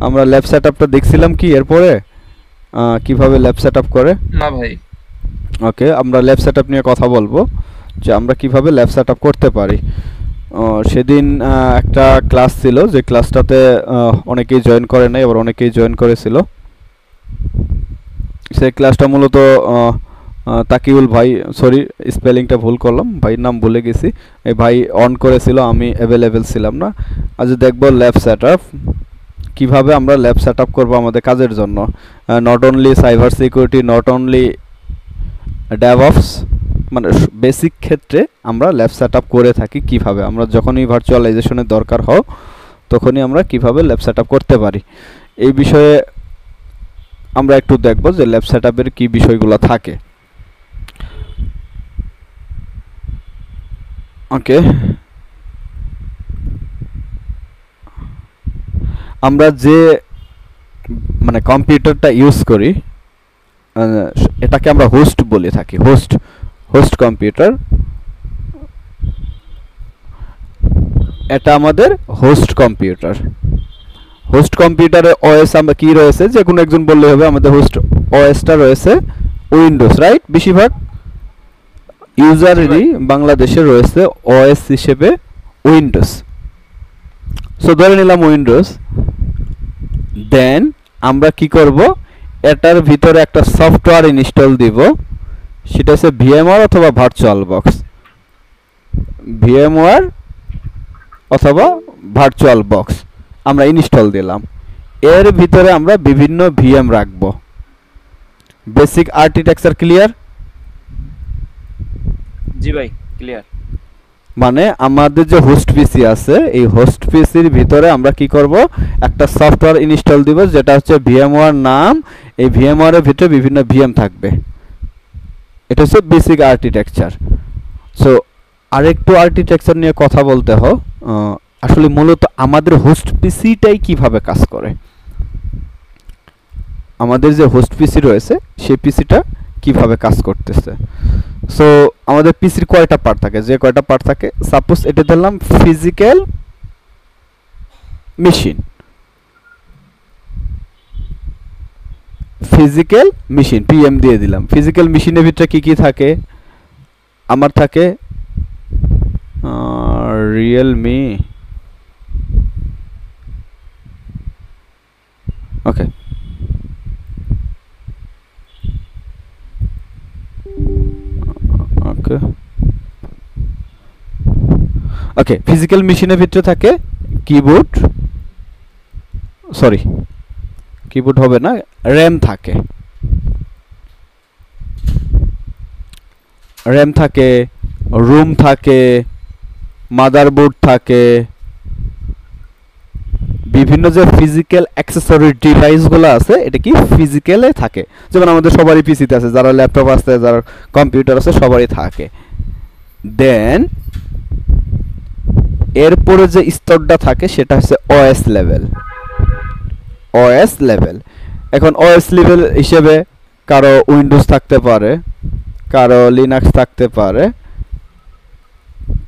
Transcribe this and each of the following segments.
আমরা ল্যাব সেটআপটা দেখছিলাম কি এরপরে কিভাবে ল্যাব সেটআপ করে? না ভাই। ওকে, আমরা ল্যাব সেটআপ নিয়ে কথা বলবো যে আমরা কিভাবে ল্যাব সেটআপ করতে পারি। সেদিন একটা ক্লাস ছিল, যে ক্লাসটাতে অনেকেই জয়েন করে নাই, আবার অনেকেই জয়েন করেছিল। সেই ক্লাসটা মূলত তাকিউল ভাই, সরি স্পেলিংটা ভুল করলাম, ভাইয়ের নাম ভুলে গেছি, এই ভাই অন করেছিল, আমি অ্যাভেলেবেল ছিলাম না। আজ দেখব ল্যাব সেটআপ কিভাবে আমরা ল্যাব সেটআপ করব আমাদের কাজের জন্য। Not only cyber security, not only DevOps, মানে বেসিক ক্ষেত্রে আমরা ল্যাব সেটআপ করে থাকি কিভাবে। আমরা যখনই ভার্চুয়ালাইজেশনের দরকার হয় তখনই আমরা কিভাবে ল্যাব সেটআপ করতে পারি, এই বিষয়ে আমরা একটু দেখব যে ল্যাব সেটআপের কি বিষয়গুলো থাকে। ওকে, আমরা যে মানে কম্পিউটারটা ইউজ করি এটাকে আমরা হোস্ট বলে থাকি। হোস্ট কম্পিউটার, এটা আমাদের হোস্ট কম্পিউটার। হোস্ট কম্পিউটারে ওএস আমরা কি রয়েছে, যে কোনো একজন বললে হবে, আমাদের হোস্ট ওএসটা রয়েছে উইন্ডোজ, রাইট? বেশিরভাগ ইউজারেরই বাংলাদেশে রয়েছে ওএস হিসেবে উইন্ডোজ। সো ধরে নিলাম উইন্ডোজ, দেন আমরা কি করব, এটার ভিতরে একটা সফটওয়্যার ইনস্টল দিব, সেটা হচ্ছে ভিএমওয়ার অথবা ভার্চুয়াল বক্স। ভিএমওয়ার অথবা ভার্চুয়াল বক্স আমরা ইনস্টল দিলাম। এর ভিতরে আমরা বিভিন্ন ভিএম রাখবো। Basic architecture clear? জি ভাই, ক্লিয়ার। মানে আমাদের যে হোস্ট পিসি আছে, এই হোস্ট পিসির ভিতরে আমরা কি করব, একটা সফটওয়্যার ইনস্টল দিব যেটা হচ্ছে ভিএমওয়ার নাম। এই ভিএমওয়ারের ভিতরে বিভিন্ন ভিএম থাকবে। এটা হচ্ছে বেসিক আর্কিটেকচার। সো আরেকটু আর্কিটেকচার নিয়ে কথা বলতে হয়, আসলে মূলত আমাদের হোস্ট পিসিটাই কিভাবে কাজ করে। আমাদের যে হোস্ট পিসি রয়েছে সেই পিসিটা কিভাবে কাজ করতেছে। সো আমাদের পিসির কয়টা পার্ট থাকে, যে কয়টা পার্ট থাকে, সাপোজ এটা ধরলাম physical machine. Physical machine PM দিয়ে দিলাম। ফিজিক্যাল মেশিনের ভিতরে কি কি থাকে, আমার থাকে রিয়েলমি, ওকে, ওকে, ওকে। ফিজিক্যাল মেশিনের ভিতরে থাকে কিবোর্ড, সরি কিবোর্ড হবে না, র্যাম থাকে। র্যাম থাকে, রুম থাকে, মাদারবোর্ড থাকে, বিভিন্ন যে ফিজিক্যাল অ্যাক্সেসরি ডিভাইসগুলো আছে এটা কি ফিজিক্যালে থাকে। যেমন আমাদের সবারই পিসিতে আছে, যারা ল্যাপটপ আছে, যারা কম্পিউটার আছে, সবারই থাকে। দেন এরপরে যে স্তরটা থাকে সেটা হচ্ছে ওএস লেভেল। ওএস লেভেল, এখন ওএস লেভেল হিসেবে কারো উইন্ডোজ থাকতে পারে, কারো লিনাক্স থাকতে পারে,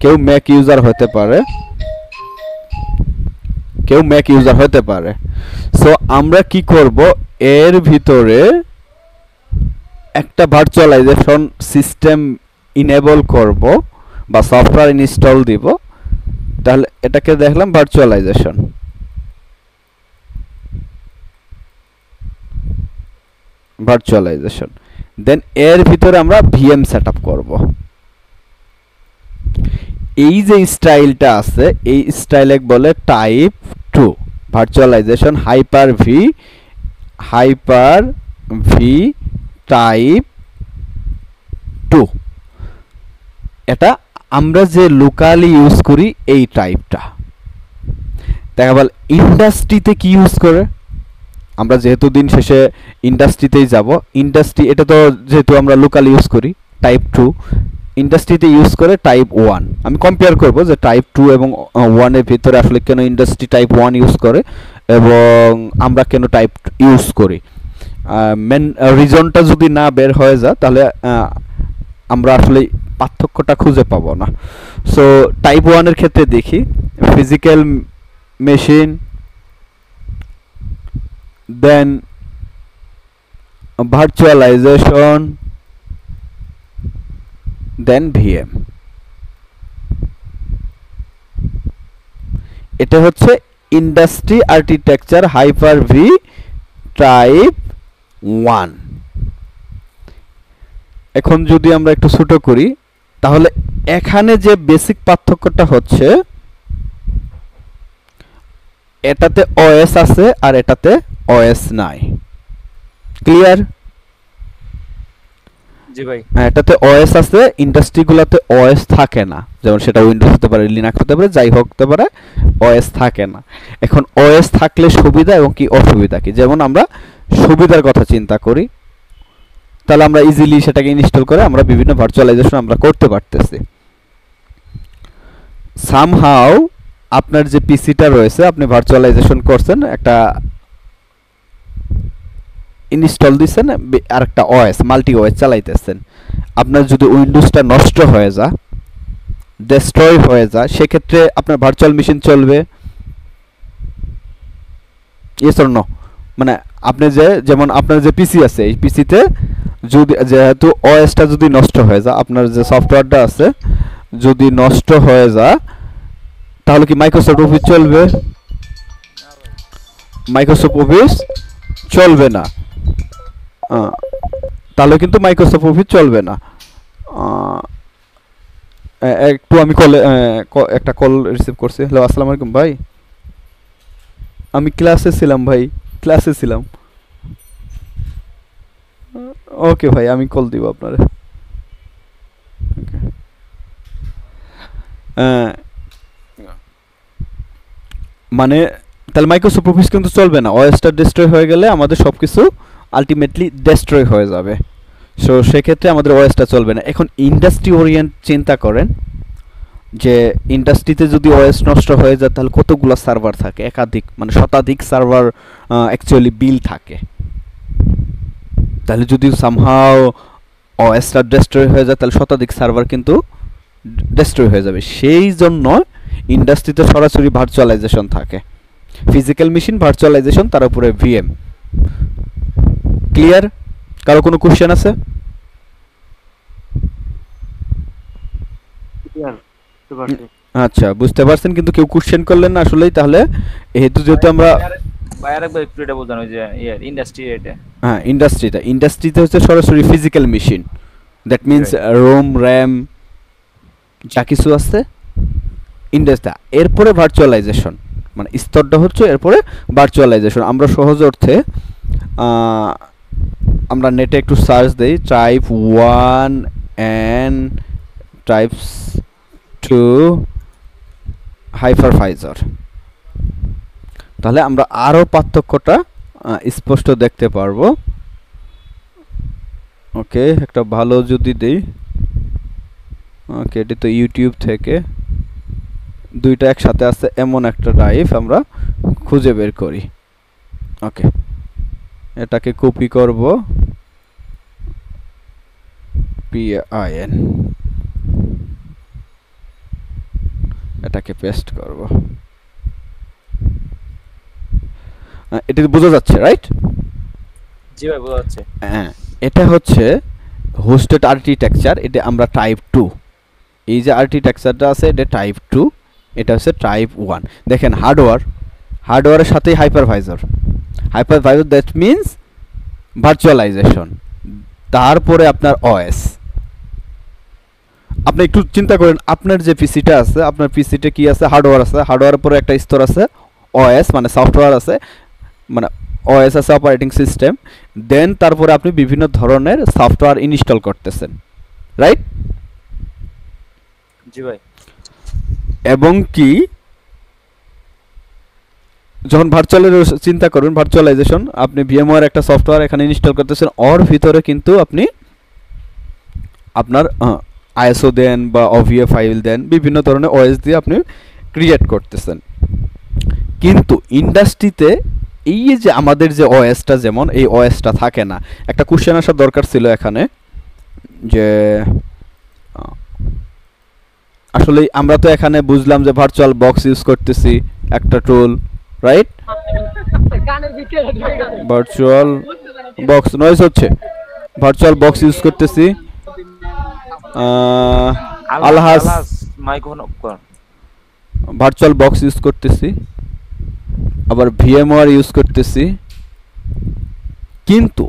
কেউ ম্যাক ইউজার হতে পারে, কেউ ম্যাক ইউজার হতে পারে। সো আমরা কি করব, এর ভিতরে একটা ভার্চুয়ালাইজেশন সিস্টেম ইনেবল করব বা সফটওয়্যার ইনস্টল দিব। তাহলে এটাকে দেখলাম ভার্চুয়ালাইজেশন। ভার্চুয়ালাইজেশন, দেন এর ভিতরে আমরা ভিএম সেটআপ করব। এই যে স্টাইলটা আছে, এই স্টাইলে বলে type 2 virtualization, hyper V type 2। এটা আমরা যে লোকালি ইউজ করি এই টাইপটা। দেখা গেল ইন্ডাস্ট্রিতে কি ইউজ করে, আমরা যেহেতু দিন শেষে ইন্ডাস্ট্রিতেই যাব, ইন্ডাস্ট্রি এটা তো যেহেতু আমরা লোকাল ইউজ করি টাইপ 2, ইন্ডাস্ট্রিতে ইউজ করে টাইপ 1। আমি কম্পেয়ার করব যে টাইপ 2 এবং 1 এর ভিতরে আসলে কেন ইন্ডাস্ট্রি টাইপ 1 ইউজ করে এবং আমরা কেন টাইপ ইউজ করি। মেন রিজনটা যদি না বের হয়ে যায় তাহলে আমরা আসলে পার্থক্যটা খুঁজে পাবো না। সো টাইপ 1 এর ক্ষেত্রে দেখি physical machine, then virtualization, then VM. এটা হচ্ছে ইন্ডাস্ট্রি আর্কিটেকচার হাইপার-ভি টাইপ 1। এখন যদি আমরা একটু ছোট করি তাহলে এখানে যে বেসিক পার্থক্যটা হচ্ছে এটাতে ওএস আছে আর এটাতে ওএস নাই। ক্লিয়ার? জি ভাই। এটাতে ওএস আছে, ইন্ডাস্ট্রিগুলোতে ওএস থাকে না, যেমন সেটা উইন্ডোজ হতে পারে, লিনাক্স হতে পারে, যাই হোক হতে পারে, ওএস থাকে না। এখন ওএস থাকলে সুবিধা এবং কি অসুবিধা কি, যেমন আমরা সুবিধার কথা চিন্তা করি তাহলে আমরা ইজিলি সেটাকে ইনস্টল করে আমরা বিভিন্ন ভার্চুয়ালাইজেশন আমরা করতে পারতেছি। সামহাউ আপনার যে পিসিটা রয়েছে আপনি ভার্চুয়ালাইজেশন করছেন, একটা ইনস্টল দিচ্ছেন আর একটা ওএস মাল্টি ওএস চালাইতেছেন, আপনার যদি উইন্ডোজটা নষ্ট হয়ে যায়, ডেস্ট্রয় হয়ে যায়, সেক্ষেত্রে আপনার ভার্চুয়াল মেশিন চলবে? Yes or no? মানে আপনি যে যেমন আপনার যে পিসি আছে এই পিসিতে যদি যেহেতু ওএসটা যদি নষ্ট হয়ে যায়, আপনার যে সফটওয়্যারটা আছে যদি নষ্ট হয়ে যায় তাহলে কি মাইক্রোসফট অফিস চলবে? মাইক্রোসফট অফিস চলবে না। তাহলে কিন্তু মাইক্রোসফট অফিস চলবে না। একটু আমি কলে একটা কল রিসিভ করছি। হ্যালো, আসসালামু আলাইকুম ভাই, আমি ক্লাসে ছিলাম ভাই, ক্লাসে ছিলাম। ওকে ভাই, আমি কল দিব আপনারে। মানে তাহলে মাইক্রোসফট অফিস কিন্তু চলবে না, ওএসটা ডিস্ট্রয় হয়ে গেলে আমাদের সব কিছু আলটিমেটলি ডিস্ট্রয় হয়ে যাবে। সো সেক্ষেত্রে আমাদের ওএসটা চলবে না। এখন ইন্ডাস্ট্রি ওরিয়েন্ট চিন্তা করেন যে ইন্ডাস্ট্রিতে যদি ওএস নষ্ট হয়ে যায় তাহলে কতগুলো সার্ভার থাকে, একাধিক মানে শতাধিক সার্ভার অ্যাকচুয়ালি বিল থাকে। তাহলে যদি সামহাও ওএসটা ডিস্ট্রয় হয়ে যায় তাহলে শতাধিক সার্ভার কিন্তু ডিস্ট্রয় হয়ে যাবে। সেই জন্য ইন্ডাস্ট্রিতে সরাসরি ভার্চুয়ালাইজেশন থাকে, ফিজিক্যাল মেশিন ভার্চুয়ালাইজেশন, তার উপরে ভিএম। ক্লিয়ার? কারো কোনো কোশ্চেন আছে? আচ্ছা, বুঝতে পারছেন, কিন্তু কেউ কোশ্চেন করলেন না আসলেই। তাহলে যেহেতু আমরা একটু এটা বোঝানো যে ইন্ডাস্ট্রি, এটা হ্যাঁ ইন্ডাস্ট্রিতে হচ্ছে সরাসরি physical machine, that means Rome RAM যা কিছু আছে ইন্ডাস্ট্রি। এরপরে ভার্চুয়ালাইজেশন, মানে স্তরটা হচ্ছে এরপরে ভার্চুয়ালাইজেশন। আমরা সহজ অর্থে আমরা নেটে একটু সার্চ দেই, টাইপ 1 অ্যান্ড টাইপ 2 হাইপারভাইজার, তাহলে আমরা আরও পার্থক্যটা স্পষ্ট দেখতে পারবো। ওকে, একটা ভালো যদি দেই, ওকে এটি তো ইউটিউব থেকে, দুইটা একসাথে আছে এমন একটা ড্রাইভ আমরা খুঁজে বের করি। ওকে, এটাকে কপি করব, PIN, এটাকে পেস্ট করব। এটা বোঝা যাচ্ছে, রাইট? জি ভাই, বোঝা যাচ্ছে। হ্যাঁ, এটা হচ্ছে হোস্টেড আর্কিটেকচার, এটা আমরা টাইপ 2। এই যে আর্কিটেকচারটা আছে এটা টাইপ 2, এটা হচ্ছে টাইপ 1। দেখেন হার্ডওয়্যারের সাথেই হাইপারভাইজার, দ্যাট মিন্স ভার্চুয়ালাইজেশন, তারপরে আপনার ওএস। আপনি একটু চিন্তা করেন, আপনার যে পিসিটা আছে, আপনার পিসিতে কি আছে? হার্ডওয়্যার আছে, হার্ডওয়্যারের পরে একটা স্তর আছে ওএস, মানে সফটওয়্যার আছে, মানে ওএস আছে অপারেটিং সিস্টেম, দেন তারপরে আপনি বিভিন্ন ধরনের সফটওয়্যার ইনস্টল করতেছেন, রাইট? জি ভাই। এবং কি যখন চিন্তা করুন ভার্চুয়ালাইজেশন, আপনি ভিএমওয়ার একটা সফটওয়্যার এখানে ইনস্টল করতেছেন, ওর ভিতরে কিন্তু আপনি আপনার আইএসও দেন বা ওভিএ ফাইল দেন, বিভিন্ন ধরনের ওএস দিয়ে আপনি ক্রিয়েট করতেছেন। কিন্তু ইন্ডাস্ট্রিতে এই যে আমাদের যে ওএসটা, যেমন এই ওএসটা থাকে না। একটা কোশ্চেন আসার দরকার ছিল এখানে যে আসলে আমরা তো এখানে বুঝলাম যে ভার্চুয়াল বক্স ইউজ করতেছি, একটা টুল, রাইট? ভার্চুয়াল বক্স নয়েজ হচ্ছে, ভার্চুয়াল বক্স ইউজ করতেছি। আলহাস মাইক অন কর। ভার্চুয়াল বক্স ইউজ করতেছি, আবার ভিএমওয়ার ইউজ করতেছি। কিন্তু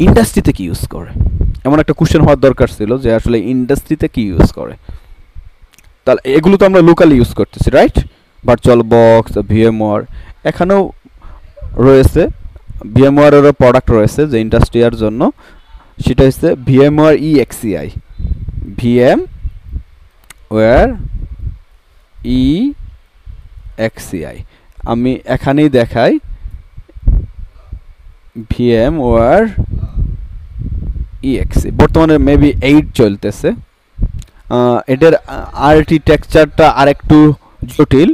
ইন্ডাস্ট্রিতে কি ইউজ করে, এমন একটা কোশ্চেন হওয়ার দরকার ছিল যে আসলে ইন্ডাস্ট্রিতে কি ইউজ করে। তাহলে এগুলো তো আমরা লোকালি ইউজ করতেছি, রাইট? ভার্চুয়াল বক্স, ভিএমওয়ার, এখানেও রয়েছে ভিএমওয়ারেরও প্রোডাক্ট রয়েছে যে ইন্ডাস্ট্রিয়ার জন্য, সেটা হচ্ছে ভিএমওয়ার ইএক্সিআই। ভিএমওয়ার ইএক্সিআই আমি এখানেই দেখাই, ভিএমওয়ার ইএক্সি বর্তমানে মেবি 8 চলতেছে। এটার আর্কিটেকচারটা আরেকটু জটিল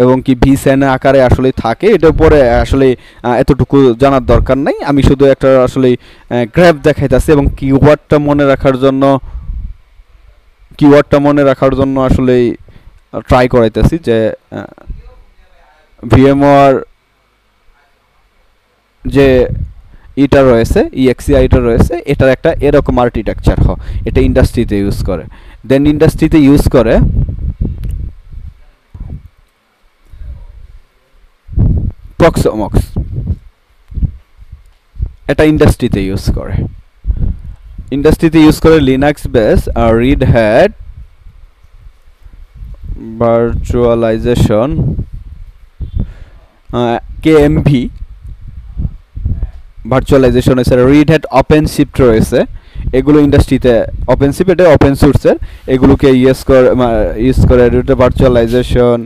এবং কি ভিসেন আকারে আসলে থাকে, এটার উপরে আসলে এতটুকু জানার দরকার নাই। আমি শুধু একটা আসলে গ্রাফ দেখাইতেছি এবং কিওয়ার্ডটা মনে রাখার জন্য আসলে ট্রাই করাইতেছি যে ভিএমওয়ার যে এটা রয়েছে ইএক্সিআইটা রয়েছে, এটার একটা এরকম আর্কিটেকচার হয়, এটা ইন্ডাস্ট্রিতে ইউজ করে। দেন ইন্ডাস্ট্রিতে ইউজ করে প্রক্সমক্স, এটা ইন্ডাস্ট্রিতে ইউজ করে লিনাক্স বেস আর রেড হ্যাট ভার্চুয়ালাইজেশন কেএমভি ভার্চুয়ালাইজেশন আছে, রেড হ্যাট ওপেনশিফট রয়েছে, এগুলো ইন্ডাস্ট্রিতে ওপেনশিফট এটা ওপেন সোর্সের, এগুলোকে ইউজ করে রেড ভার্চুয়ালাইজেশন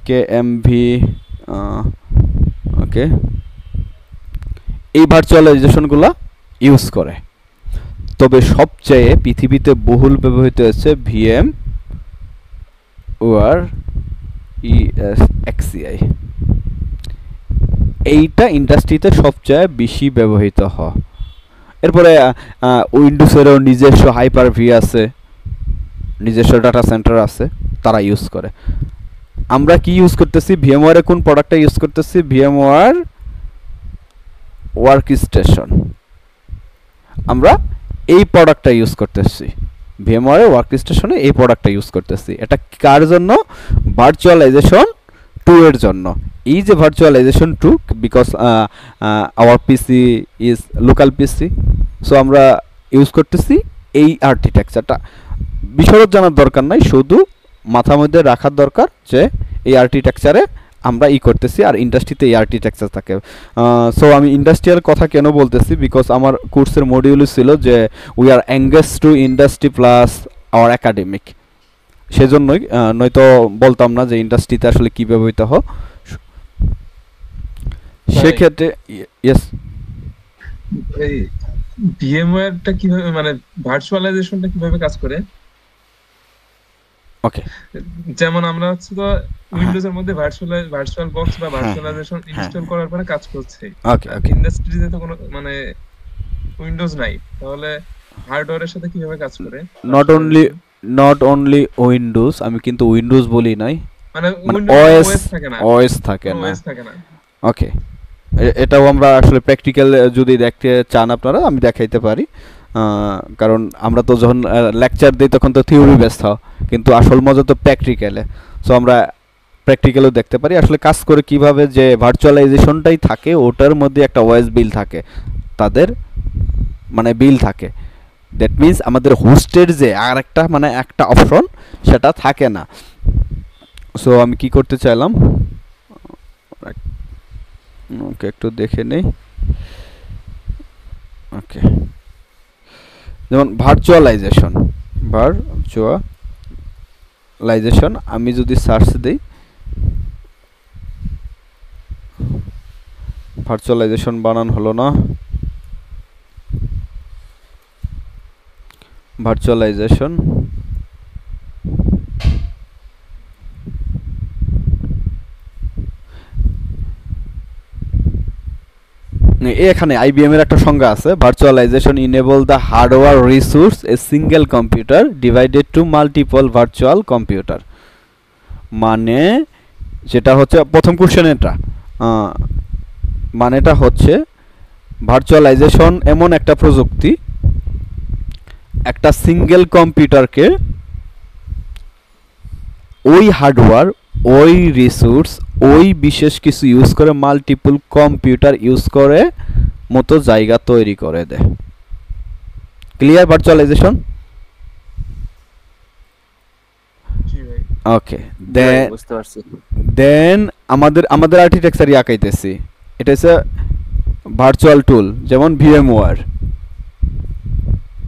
কেএমভি। ওকে, এই ভার্চুয়ালাইজেশনগুলো ইউজ করে। তবে সবচেয়ে পৃথিবীতে বহুল ব্যবহৃত হচ্ছে ভিএমওয়ার ইএক্সিআই, এইটা ইন্ডাস্ট্রিতে সবচেয়ে বেশি ব্যবহৃত হয়। এরপরে উইন্ডোজেরও নিজস্ব হাইপার ভি আছে, নিজস্ব ডাটা সেন্টার আছে, তারা ইউজ করে। আমরা কি ইউজ করতেছি, ভিএমওয়ারে কোন প্রোডাক্টটা ইউজ করতেছি, ভিএমওয়ার ওয়ার্কস্টেশন, আমরা এই প্রোডাক্টটা ইউজ করতেছি, ভিএমওয়ারে ওয়ার্কস্টেশনে এই প্রোডাক্টটা ইউজ করতেছি। এটা কার জন্য, ভার্চুয়ালাইজেশন 2 এর জন্য। এই যে virtualization 2, because our PC is local PC, so আমরা ইউজ করতেছি এই আর্কিটেকচারটা। বিশদ জানার দরকার নাই, শুধু মাথার মধ্যে রাখার দরকার যে এই আর্কিটেকচারে আমরা করতেছি, আর ইন্ডাস্ট্রিতে এই আর্কিটেকচার থাকে। সো আমি ইন্ডাস্ট্রিয়াল কথা কেন বলতেছি, বিকজ আমার কোর্সের মডিউলই ছিল যে we are engage to industry plus our academic, সেজন্যই, নয়তো বলতাম না যে ইন্ডাস্ট্রিতে আসলে কী ব্যবহৃত হয়। সেক্ষেত্রে ইয়েস, এই ভিএমওয়্যারটা কিভাবে, মানে ভার্চুয়ালাইজেশনটা কিভাবে কাজ করে? ওকে, যেমন আমরা হচ্ছে তো উইন্ডোজের মধ্যে ভার্চুয়াল বক্স বা ভার্চুয়ালাইজেশন ইনস্টল করার পরে কাজ করছে। ওকে ওকে, ইন্ডাস্ট্রিতে তো কোনো মানে উইন্ডোজ নাই, তাহলে হার্ডওয়্যারের সাথে কিভাবে কাজ করে? নট অনলি উইন্ডোজ, আমি কিন্তু উইন্ডোজ বলি নাই, মানে ওএস ওএস থাকে না। ওকে, এটাও আমরা আসলে প্র্যাকটিক্যাল যদি দেখতে চান আপনারা, আমি দেখাইতে পারি। কারণ আমরা তো যখন লেকচার দিই তখন তো থিওরি বেসড হয়, কিন্তু আসল মজা তো প্র্যাকটিক্যালে। সো আমরা প্র্যাকটিক্যালও দেখতে পারি আসলে কাজ করে কিভাবে, যে ভার্চুয়ালাইজেশনটাই থাকে, ওটার মধ্যে একটা ওএস বিল থাকে, তাদের মানে বিল থাকে। দ্যাট মিনস আমাদের হোস্টের যে আর একটা মানে একটা অপশন সেটা থাকে না। সো আমি কি করতে চাইলাম, ওকে একটু দেখে নেই। ওকে, যেমন ভার্চুয়ালাইজেশন আমি যদি সার্চ দিই, ভার্চুয়ালাইজেশন বানান হলো না, ভার্চুয়ালাইজেশন এখানে আইবিএম এর একটা সংজ্ঞা আছে, virtualization enable the hardware resource a single computer divided to multiple virtual computer. মানে যেটা হচ্ছে প্রথম কোশ্চেন, এটা মানেটা হচ্ছে ভার্চুয়ালাইজেশন এমন একটা প্রযুক্তি, একটা সিঙ্গেল কম্পিউটারকে ওই হার্ডওয়্যার, ওই রিসোর্স, ওই বিশেষ কিছু ইউজ করে মাল্টিপল কম্পিউটার ইউজ করে মতো জায়গা তৈরি করে দেয়। Clear virtualisation? জি ভাই। ওকে, দেন বুঝতে পারছি। দেন আমাদের আর্কিটেকচার আঁকাইতেছি, এটা হচ্ছে ভার্চুয়াল টুল, যেমন ভিএমওয়ার,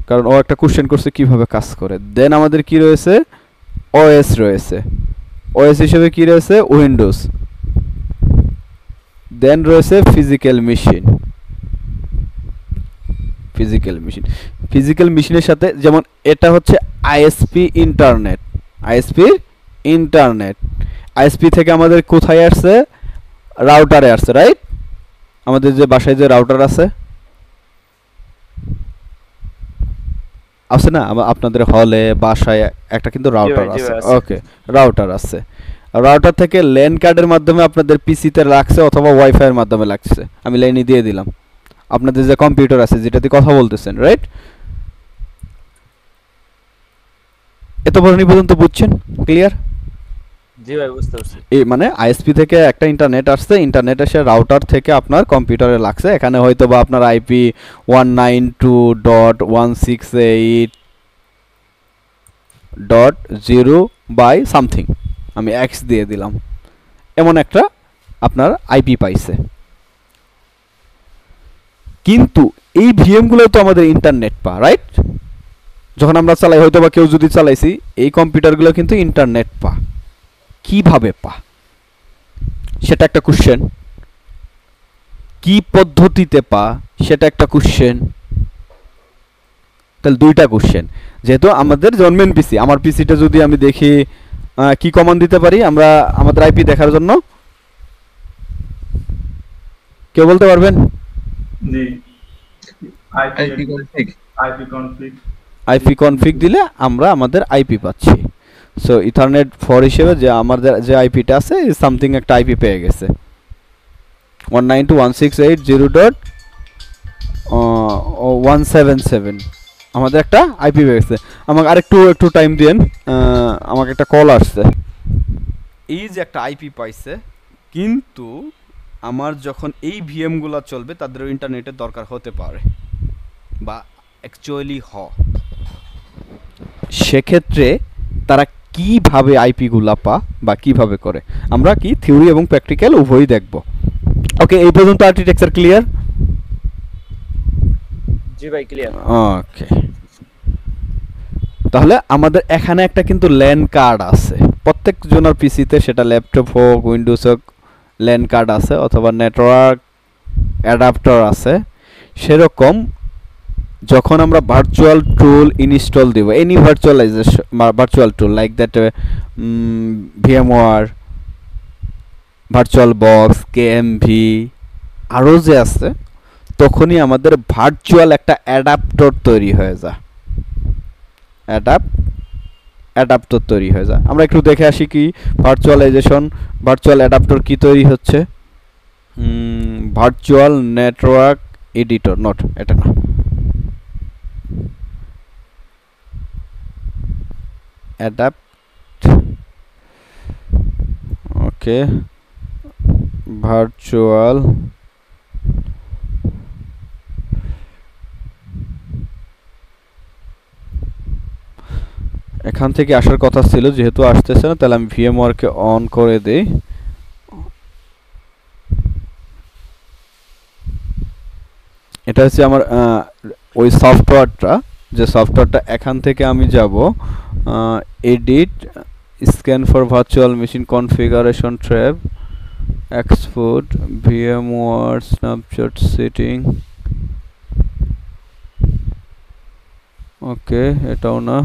কারণ ও একটা কোশ্চেন করছে কিভাবে কাজ করে। দেন আমাদের কি রয়েছে, ওএস রয়েছে, ওএস হিসেবে কি রয়েছে, উইন্ডোজ। দেন রয়েছে ফিজিক্যাল মেশিন। ফিজিক্যাল মেশিনের সাথে যেমন এটা হচ্ছে আইএসপি ইন্টারনেট, আইএসপি থেকে আমাদের কোথায় আসছে, রাউটারে আসছে, রাইট? আমাদের যে বাসায় যে রাউটার আছে না, আপনাদের হলে বাসায় একটা কিন্তু রাউটার আছে। ওকে, রাউটার আছে। রাউটার থেকে ল্যান কার্ডের মাধ্যমে আপনাদের পিসিতে লাগছে অথবা ওয়াইফাই এর মাধ্যমে লাগছে, আমি লাইনে দিয়ে দিলাম। আপনাদের যে কম্পিউটার আছে যেটাতে কথা বলতেছেন, রাইট? এত পর্যন্ত বুঝছেন? ক্লিয়ার? জি ভাই বুঝতে পারছি। এই মানে আইএসপি থেকে একটা ইন্টারনেট আসছে, ইন্টারনেট এসে রাউটার থেকে আপনার কম্পিউটারে লাগছে। এখানে হয়তো বা আপনার আইপি 192.168.0 বাই সামথিং, আমি এক্স দিয়ে দিলাম, এমন একটা আপনার আইপি পাইছে। কিন্তু এই ভিএমগুলো তো আমাদের ইন্টারনেট পা, রাইট? যখন আমরা চালাই, হয়তো বা কেউ যদি চালাইছি, এই কম্পিউটারগুলো কিন্তু ইন্টারনেট পা। কিভাবে পা, সেটা একটা কোশ্চেন। কি পদ্ধতিতে পা, সেটা একটা কোশ্চেন। তাহলে দুইটা কোশ্চেন। যেহেতু আমাদের জন্মেন পিসি, আমার পিসিটা যদি আমি দেখি, কি কমান্ড দিতে পারি আমরা আমাদের আইপি দেখার জন্য? কেউ বলতে পারবেন? জি, আইপি কনফিগ দিলে আমরা আমাদের আইপি পাচ্ছি। সো ইথারনেট 4 হিসেবে যে আমাদের যে আইপিটা আছে, সামথিং একটা আইপি পেয়ে গেছে, 192.168.0.177 আমাদের একটা আইপি পেয়ে গেছে। আমাকে আরেকটু টাইম দিন, আমাকে একটা কল আসছে। এই যে একটা আইপি পাইছে, কিন্তু আমার যখন এই ভিএমগুলো চলবে তাদের ইন্টারনেটের দরকার হতে পারে, বা অ্যাকচুয়ালি সেক্ষেত্রে তারা কিভাবে আইপিগুলা বা কিভাবে করে, আমরা কি থিওরি এবং প্র্যাকটিক্যাল উভয়ই দেখব। ওকে, এই পর্যন্ত আর্কিটেকচার ক্লিয়ার? জি ভাই ক্লিয়ার। ওকে, তাহলে আমাদের এখানে একটা কিন্তু ল্যান কার্ড আছে প্রত্যেক জনের পিসিতে, সেটা ল্যাপটপ হোক, উইন্ডোজ হোক, ল্যান কার্ড আছে অথবা নেটওয়ার্ক অ্যাডাপ্টার আছে। সেরকম যখন আমরা ভার্চুয়াল টুল ইনস্টল দিব, any virtual tool like that VMware, virtual box, KVM, আরও যে আছে, তখনই আমাদের ভার্চুয়াল একটা অ্যাডাপ্টর তৈরি হয়ে যায়। অ্যাডাপ্টর তৈরি হয়ে যায়। আমরা একটু দেখে আসি কি ভার্চুয়াল অ্যাডাপ্টর কি তৈরি হচ্ছে। ভার্চুয়াল নেটওয়ার্ক এডিটর, নট এটা না, অ্যাডাপ্ট। ওকে, ভার্চুয়াল এখান থেকে আসার কথা ছিল, যেহেতু আসতেছে না তাহলে আমি ভিএমওয়ারকে অন করে দেই। এটা হচ্ছে আমার ওই সফটওয়্যারটা, যে সফটওয়্যারটা এখান থেকে আমি যাব edit, scan for virtual machine configuration tab, export VMware snapshot setting. Okay, এটাও না।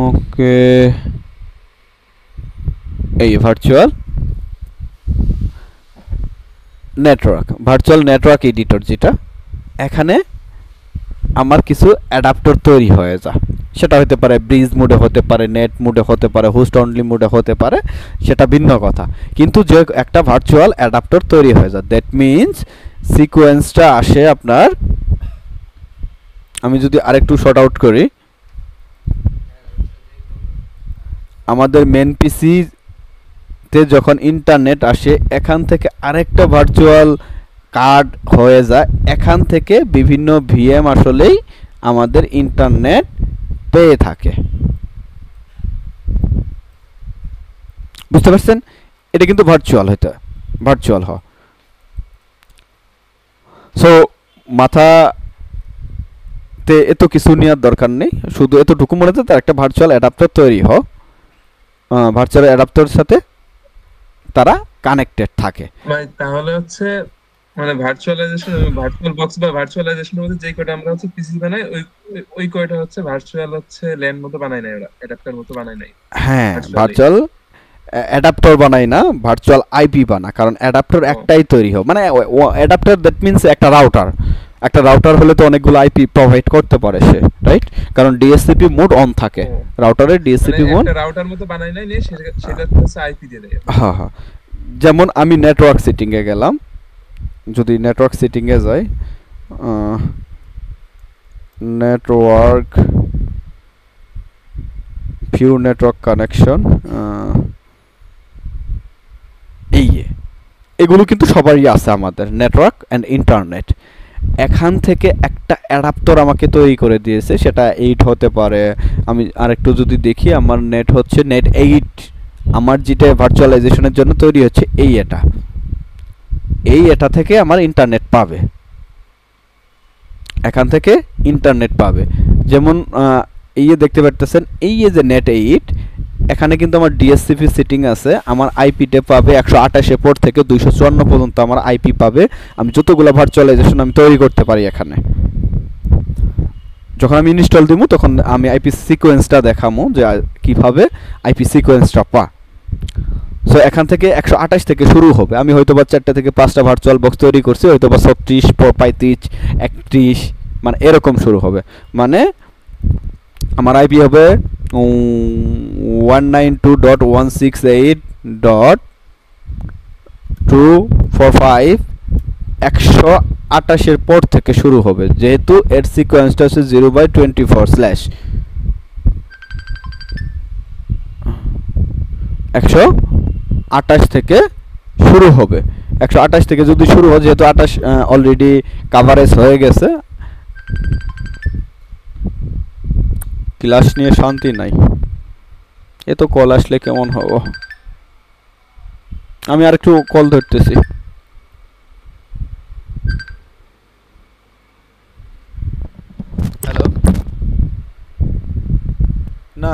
ওকে, এই ভার্চুয়াল নেটওয়ার্ক এডিটর, যেটা এখানে আমার কিছু অ্যাডাপ্টর তৈরি হয়ে যায়। সেটা হতে পারে ব্রিজ মোডে হতে পারে, নেট মোডে হতে পারে, হোস্ট অনলি মোডে হতে পারে, সেটা ভিন্ন কথা। কিন্তু যে একটা ভার্চুয়াল অ্যাডাপ্টার তৈরি হয়ে যায়, দ্যাট মিনস সিকোয়েন্সটা আসে আপনার, আমি যদি আরেকটু শর্ট আউট করি, আমাদের মেন পিসি তে যখন ইন্টারনেট আসে এখান থেকে আরেকটা ভার্চুয়াল কার্ড হয়ে যায়, এখান থেকে বিভিন্ন ভিএম আসলেই আমাদের ইন্টারনেট পেয়ে থাকে। বুঝতে পারছেন? এটা কিন্তু ভার্চুয়াল হইতে ভার্চুয়াল হয়। সো মাথাতে এত কিছু নেওয়ার দরকার নেই, শুধু এতটুকু মনে হতে তার একটা ভার্চুয়াল অ্যাডাপ্টার তৈরি হয়, ভার্চুয়াল অ্যাডাপ্টারের সাথে তারা কানেক্টেড থাকে। মানে তাহলে হচ্ছে মানে ভার্চুয়ালাইজেশন, ভার্চুয়াল বক্স বা ভার্চুয়ালাইজেশনের মধ্যে যেই কয়টা আমরা হচ্ছে পিসি বানাই, ওই কয়টা হচ্ছে ভার্চুয়াল হচ্ছে ল্যান মতো বানাই নাই, ওরা অ্যাডাপ্টার মতো বানাই নাই। হ্যাঁ, Virtually। ভার্চুয়াল অ্যাডাপ্টার বানাই না, ভার্চুয়াল আইপি বানা, কারণ অ্যাডাপ্টার একটাই তৈরি হয়, মানে অ্যাডাপ্টার দ্যাট মিনস একটা রাউটার। একটা রাউটার হলে তো অনেকগুলো আইপি প্রোভাইড করতে পারে সে, রাইট? কারণ ডিএসসিপি মোড অন থাকে রাউটারের, ডিএসসিপি মানে মোড একটা রাউটার মতো বানাই নাই, নিয়ে সেটা হচ্ছে আইপি দিয়ে দেয়। হ্যাঁ হ্যাঁ। যেমন আমি নেটওয়ার্ক সেটিং এ গেলাম, যদি নেটওয়ার্ক সেটিং এ যাই, নেটওয়ার্ক ভিউ নেটওয়ার্ক কানেকশন, এগুলো কিন্তু সবারই আছে আমাদের, নেটওয়ার্ক অ্যান্ড ইন্টারনেট। এখান থেকে একটা অ্যাডাপ্টার আমাকে তৈরি করে দিয়েছে, সেটা 8 হতে পারে। আমি আরেকটু যদি দেখি, আমার নেট হচ্ছে নেট 8, আমার যেটা ভার্চুয়ালাইজেশনের জন্য তৈরি হচ্ছে এটা থেকে আমার ইন্টারনেট পাবে, এখান থেকে ইন্টারনেট পাবে। যেমন দেখতে পারতেছেন, যে নেট 8, এখানে কিন্তু আমার ডিএসসিপি সেটিং আছে, আমার আইপিতে পাবে 128 পোর্ট থেকে 254 পর্যন্ত আমার আইপি পাবে। আমি যতগুলো ভার্চুয়ালাইজেশন আমি তৈরি করতে পারি এখানে। যখন আমি ইনস্টল দিব তখন আমি আইপি সিকোয়েন্সটা দেখাবো যে কিভাবে আইপি সিকোয়েন্সটা পা। সো এখান থেকে 128 থেকে শুরু হবে। আমি হয়তোবা 4টা থেকে 5টা ভার্চুয়াল বক্স তৈরি করছি, হয়তোবা 36, 35, 31 মানে এরকম শুরু হবে। মানে আমার আইপি হবে 192.168.245, 128 পোর্ট থেকে শুরু হবে, যেহেতু এর সিকোয়েন্সটা হচ্ছে 0/24/। 128 থেকে শুরু হবে, 128 থেকে যদি শুরু হয়, যেহেতু 28 অলরেডি কাভারেজ হয়ে গেছে। ক্লাস নিয়ে শান্তি নাই, এ তো কল আসলে কেমন হবো। আমি আরেকটু কল ধরতেছি। হ্যালো, না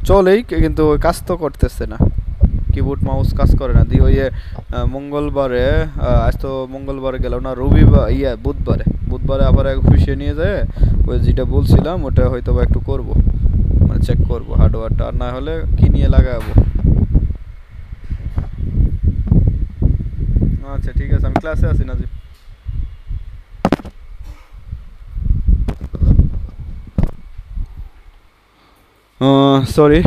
চলেই, কিন্তু ওই কাজ তো করতেছে না, কিবোর্ড মাউস কাজ করে না। দিয়ে ওই মঙ্গলবারে, আজ তো মঙ্গলবারে গেল না, রবিবার বুধবারে আবার এক অফিসে নিয়ে যায়, ওই যেটা বলছিলাম ওটা হয়তো বা একটু করবো, মানে চেক করবো হার্ডওয়্যারটা, আর না হলে কিনিয়ে লাগাবো। আচ্ছা ঠিক আছে, আমি ক্লাসে আছি নাজিব। সরি।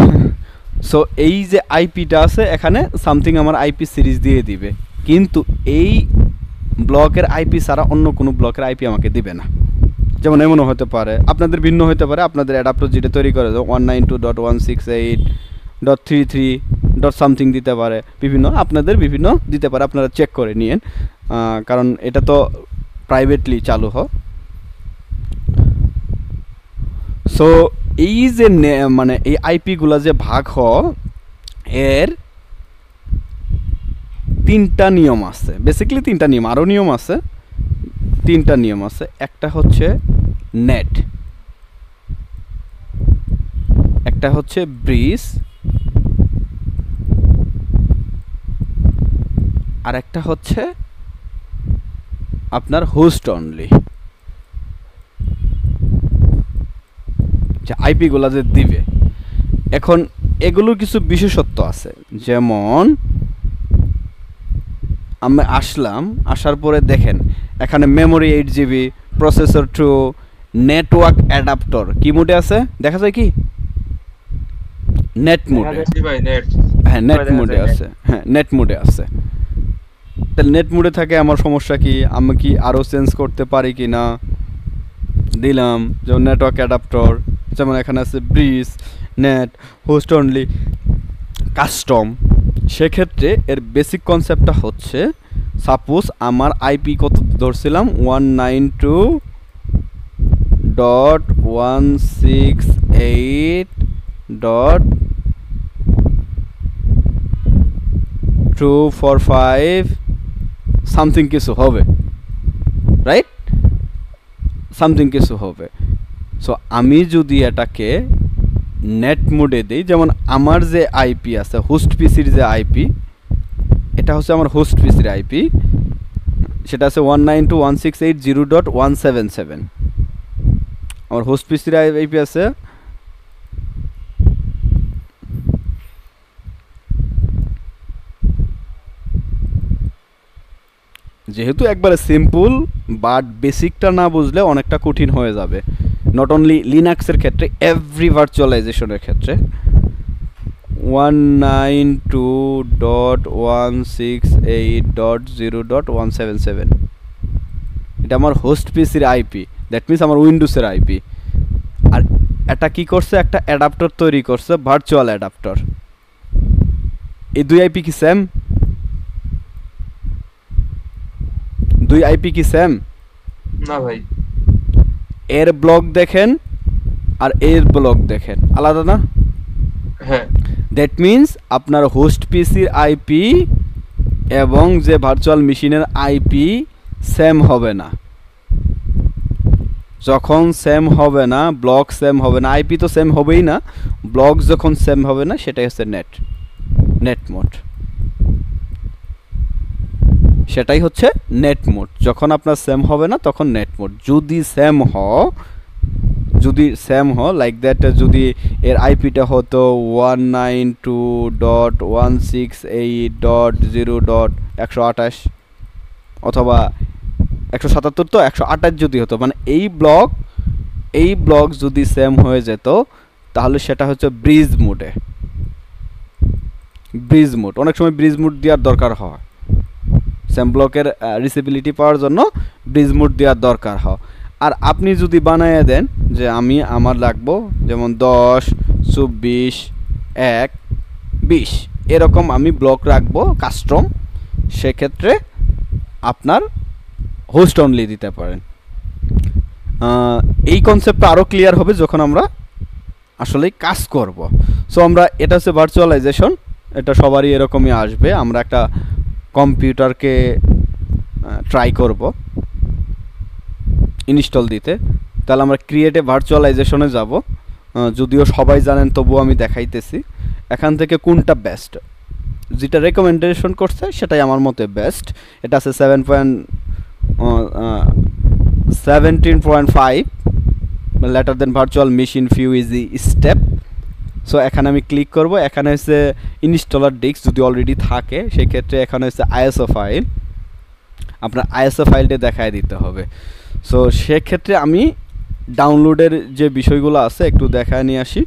সো এই যে আইপিটা আছে এখানে সামথিং আমার আইপি সিরিজ দিয়ে দিবে, কিন্তু এই ব্লকের আইপি ছাড়া অন্য কোনো ব্লকের আইপি আমাকে দিবে না। যেমন এমনও হতে পারে, আপনাদের ভিন্ন হতে পারে, আপনাদের অ্যাডাপ্টার যেটা তৈরি করে 192.168.33. সামথিং দিতে পারে, বিভিন্ন আপনাদের বিভিন্ন দিতে পারে, আপনারা চেক করে নিয়েন, কারণ এটা তো প্রাইভেটলি চালু হয়। সো এই যে মানে এই আইপিগুলো যে ভাগ হয়, এর 3টা নিয়ম আছে, বেসিক্যালি 3টা নিয়ম, আরও নিয়ম আছে, 3টা নিয়ম আছে। একটা হচ্ছে নেট, একটা হচ্ছে ব্রিজ, আর একটা হচ্ছে আপনার হোস্ট অনলি। আইপি গুলা যে দিবে, এখন এগুলোর কিছু বিশেষত্ব আছে। যেমন আমি আসার পরে দেখেন এখানে memory 8 GB, processor 2, network adaptor কি মোডে আছে দেখা যায় কি নেট মোডে জি ভাই নেট হ্যাঁ নেট দেখা মোডে যায় net। আছে হ্যাঁ নেট মোডে আছে তাহলে নেট মোডে থাকে আমার সমস্যা কি আমি কি আরও চেঞ্জ করতে পারি কি না দিলাম যেমন নেটওয়ার্ক অ্যাডাপ্টর যেমন এখানে আছে bridge net host only custom সেক্ষেত্রে এর বেসিক কনসেপ্টটা হচ্ছে সাপোজ আমার আইপি কত ধরছিলাম 192.168.245 সামথিং কিছু হবে রাইট সামথিং কিছু হবে সো আমি যদি এটাকে নেট মোডে দিই যেমন আমার যে আইপি আছে হোস্ট পিসির যে আইপি এটা হচ্ছে আমার হোস্ট পিসির আইপি সেটা আছে 192.168.0.177 আমার হোস্ট পিসির আইপি আছে যেহেতু একবারে সিম্পল বাট বেসিকটা না বুঝলে অনেকটা কঠিন হয়ে যাবে নট অনলি লিনাক্সের ক্ষেত্রে এভরি ভার্চুয়ালাইজেশনের ক্ষেত্রে 192.168.0.177 এটা আমার হোস্ট পিসির আইপি দ্যাট মিনস আমার উইন্ডোজের আইপি আর এটা কি করছে একটা অ্যাডাপ্টার তৈরি করছে ভার্চুয়াল অ্যাডাপ্টার এই দুই আইপি কি সেম দুই আইপি কি সেম না ভাই এর ব্লক দেখেন আর এর ব্লক দেখেন আলাদা না হ্যাঁ দ্যাট মিনস আপনার হোস্ট পিসির আইপি এবং যে ভার্চুয়াল মেশিনের আইপি সেম হবে না যখন সেম হবে না ব্লক সেম হবে না আইপি তো সেম হবেই না ব্লক যখন সেম হবে না সেটাই হচ্ছে নেট মোড সেটাই হচ্ছে নেট মোড যখন আপনার সেম হবে না তখন নেট মোড যদি সেম লাইক দ্যাট যদি এর আইপিটা হতো 192.168.0.128 অথবা 177 তো 128 যদি হতো মানে এই ব্লক যদি সেম হয়ে যেত তাহলে সেটা হচ্ছে ব্রিজ মোড অনেক সময় ব্রিজ মোড দেওয়ার দরকার হয় সেম ব্লকের রিসেবিলিটি পাওয়ার জন্য ব্রিজ মোড দেওয়ার দরকার হয় আর আপনি যদি বানায় দেন যে আমার লাগবো যেমন 10 24 1 20 এরকম আমি ব্লক রাখবো কাস্টম সেক্ষেত্রে আপনার হোস্ট অনলি দিতে পারেন এই কনসেপ্টটা আরও ক্লিয়ার হবে যখন আমরা আসলে কাজ করব সো আমরা এটা হচ্ছে ভার্চুয়ালাইজেশন এটা সবারই এরকমই আসবে আমরা একটা কম্পিউটারকে ট্রাই করব ইনস্টল দিতে তাহলে আমরা ক্রিয়েটে ভার্চুয়ালাইজেশনে যাব যদিও সবাই জানেন তবুও আমি দেখাইতেছি এখান থেকে কোনটা বেস্ট যেটা রেকমেন্ডেশন করছে সেটাই আমার মতে বেস্ট এটা আছে 17.5 later then virtual machine few easy step so এখানে আমি ক্লিক করব এখানে হচ্ছে ইনস্টলার ডিস্ক যদি অলরেডি থাকে সেই ক্ষেত্রে এখানে হচ্ছে আইএসও ফাইল আপনার আইএসও ফাইলটা দেখায় দিতে হবে সো সেক্ষেত্রে আমি ডাউনলোডের যে বিষয়গুলো আছে একটু দেখায় নিয়ে আসি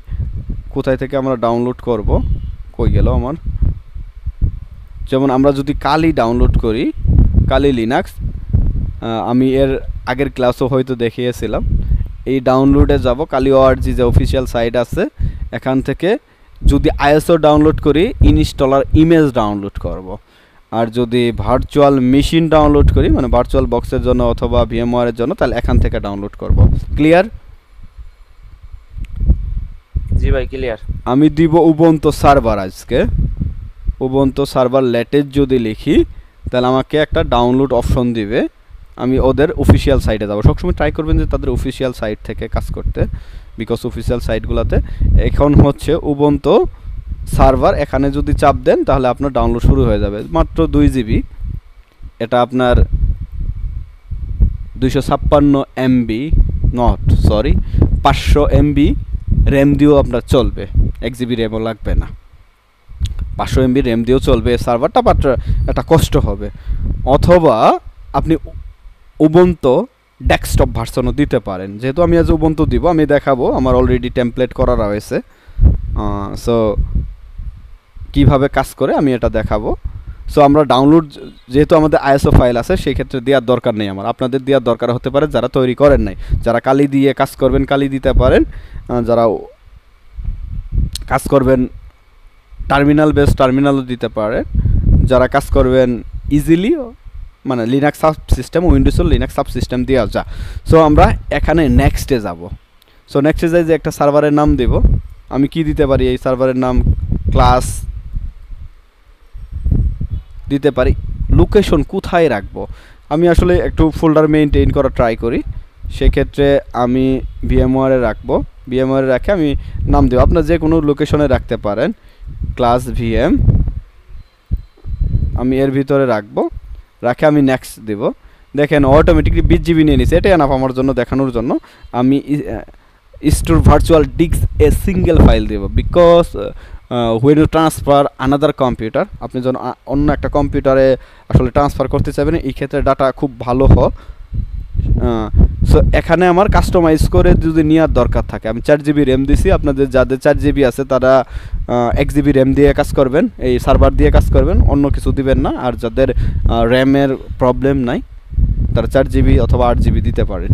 কোথায় থেকে আমরা ডাউনলোড করব কই গেল আমার যেমন আমরা যদি কালি ডাউনলোড করি কালি লিনাক্স আমি এর আগের ক্লাসও হয়তো দেখিয়েছিলাম এই ডাউনলোডে যাব কালি ওআরজি যে অফিসিয়াল সাইট আছে এখান থেকে যদি আইএসও ডাউনলোড করি ইনস্টলার ইমেজ ডাউনলোড করব আর যদি ভার্চুয়াল মেশিন ডাউনলোড করি মানে ভার্চুয়াল বক্সের জন্য অথবা ভিএমওয়ারের জন্য তাহলে এখান থেকে ডাউনলোড করব ক্লিয়ার জি ভাই ক্লিয়ার আমি দিব উবুন্টু সার্ভার আজকে উবুন্টু সার্ভার লেটেস্ট যদি লিখি তাহলে আমাকে একটা ডাউনলোড অপশন দিবে আমি ওদের অফিসিয়াল সাইটে যাব সবসময় ট্রাই করবেন যে তাদের অফিসিয়াল সাইট থেকে কাজ করতে বিকজ অফিসিয়াল সাইটগুলোতে এখন হচ্ছে উবুন্টু সার্ভার এখানে যদি চাপ দেন তাহলে আপনার ডাউনলোড শুরু হয়ে যাবে মাত্র 2 জিবি এটা আপনার 256 MB not sorry 500 MB RAM দিয়েও আপনার চলবে 1 জিবি র্যামও লাগবে না 500 এমবি র্যাম দিয়েও চলবে সার্ভারটা বাট একটা কষ্ট হবে অথবা আপনি উবুন্টু ডেস্কটপ ভার্সনও দিতে পারেন। যেহেতু আমি আজ উবুন্টু দিব, আমি দেখাবো, আমার অলরেডি টেমপ্লেট করা রয়েছে। সো কিভাবে কাজ করে আমি এটা দেখাবো। সো আমরা ডাউনলোড, যেহেতু আমাদের আইএসও ফাইল আছে, সেই ক্ষেত্রে দেওয়ার দরকার নেই আমার। আপনাদের দেওয়ার দরকার হতে পারে যারা তৈরি করেন নাই। যারা কালি দিয়ে কাজ করবেন কালি দিতে পারেন, যারা কাজ করবেন টার্মিনাল বেস টার্মিনালও দিতে পারেন, যারা কাজ করবেন ইজিলি মানে লিনাক্স সাব সিস্টেম, উইন্ডোজের লিনাক্স সাব সিস্টেম দেওয়া যায়। সো আমরা এখানে নেক্সটে যাব। সো নেক্সটে যাই যে একটা সার্ভারের নাম দেব। আমি কি দিতে পারি? এই সার্ভারের নাম ক্লাস দিতে পারি। লোকেশন কোথায় রাখবো? আমি আসলে একটু ফোল্ডার মেইনটেইন করা ট্রাই করি, সেক্ষেত্রে আমি ভিএমওয়ারে রাখবো। ভিএমওয়ারে রাখে আমি নাম দেবো, আপনার যে কোনো লোকেশনে রাখতে পারেন। ক্লাস ভিএম আমি এর ভিতরে রাখবো, রাখে আমি নেক্সট দেব। দেখেন অটোমেটিকলি 20 জিবি নিয়ে নিছে। এটাই আনাফ আমার জন্য দেখানোর জন্য। আমি store virtual disk a single file দেব, because when you transfer another computer, আপনি যখন অন্য একটা কম্পিউটারে আসলে ট্রান্সফার করতে চাইবেন, এই ক্ষেত্রে ডাটা খুব ভালো হয়। সো এখানে আমার কাস্টমাইজ করে যদি নেওয়ার দরকার থাকে, আমি 4 জিবি র্যাম দিছি। আপনাদের যাদের 4 জিবি আছে তারা 1 জিবি র্যাম দিয়ে কাজ করবেন, এই সার্ভার দিয়ে কাজ করবেন, অন্য কিছু দিবেন না। আর যাদের র্যামের প্রবলেম নাই তারা 4 জিবি অথবা 8 জিবি দিতে পারেন।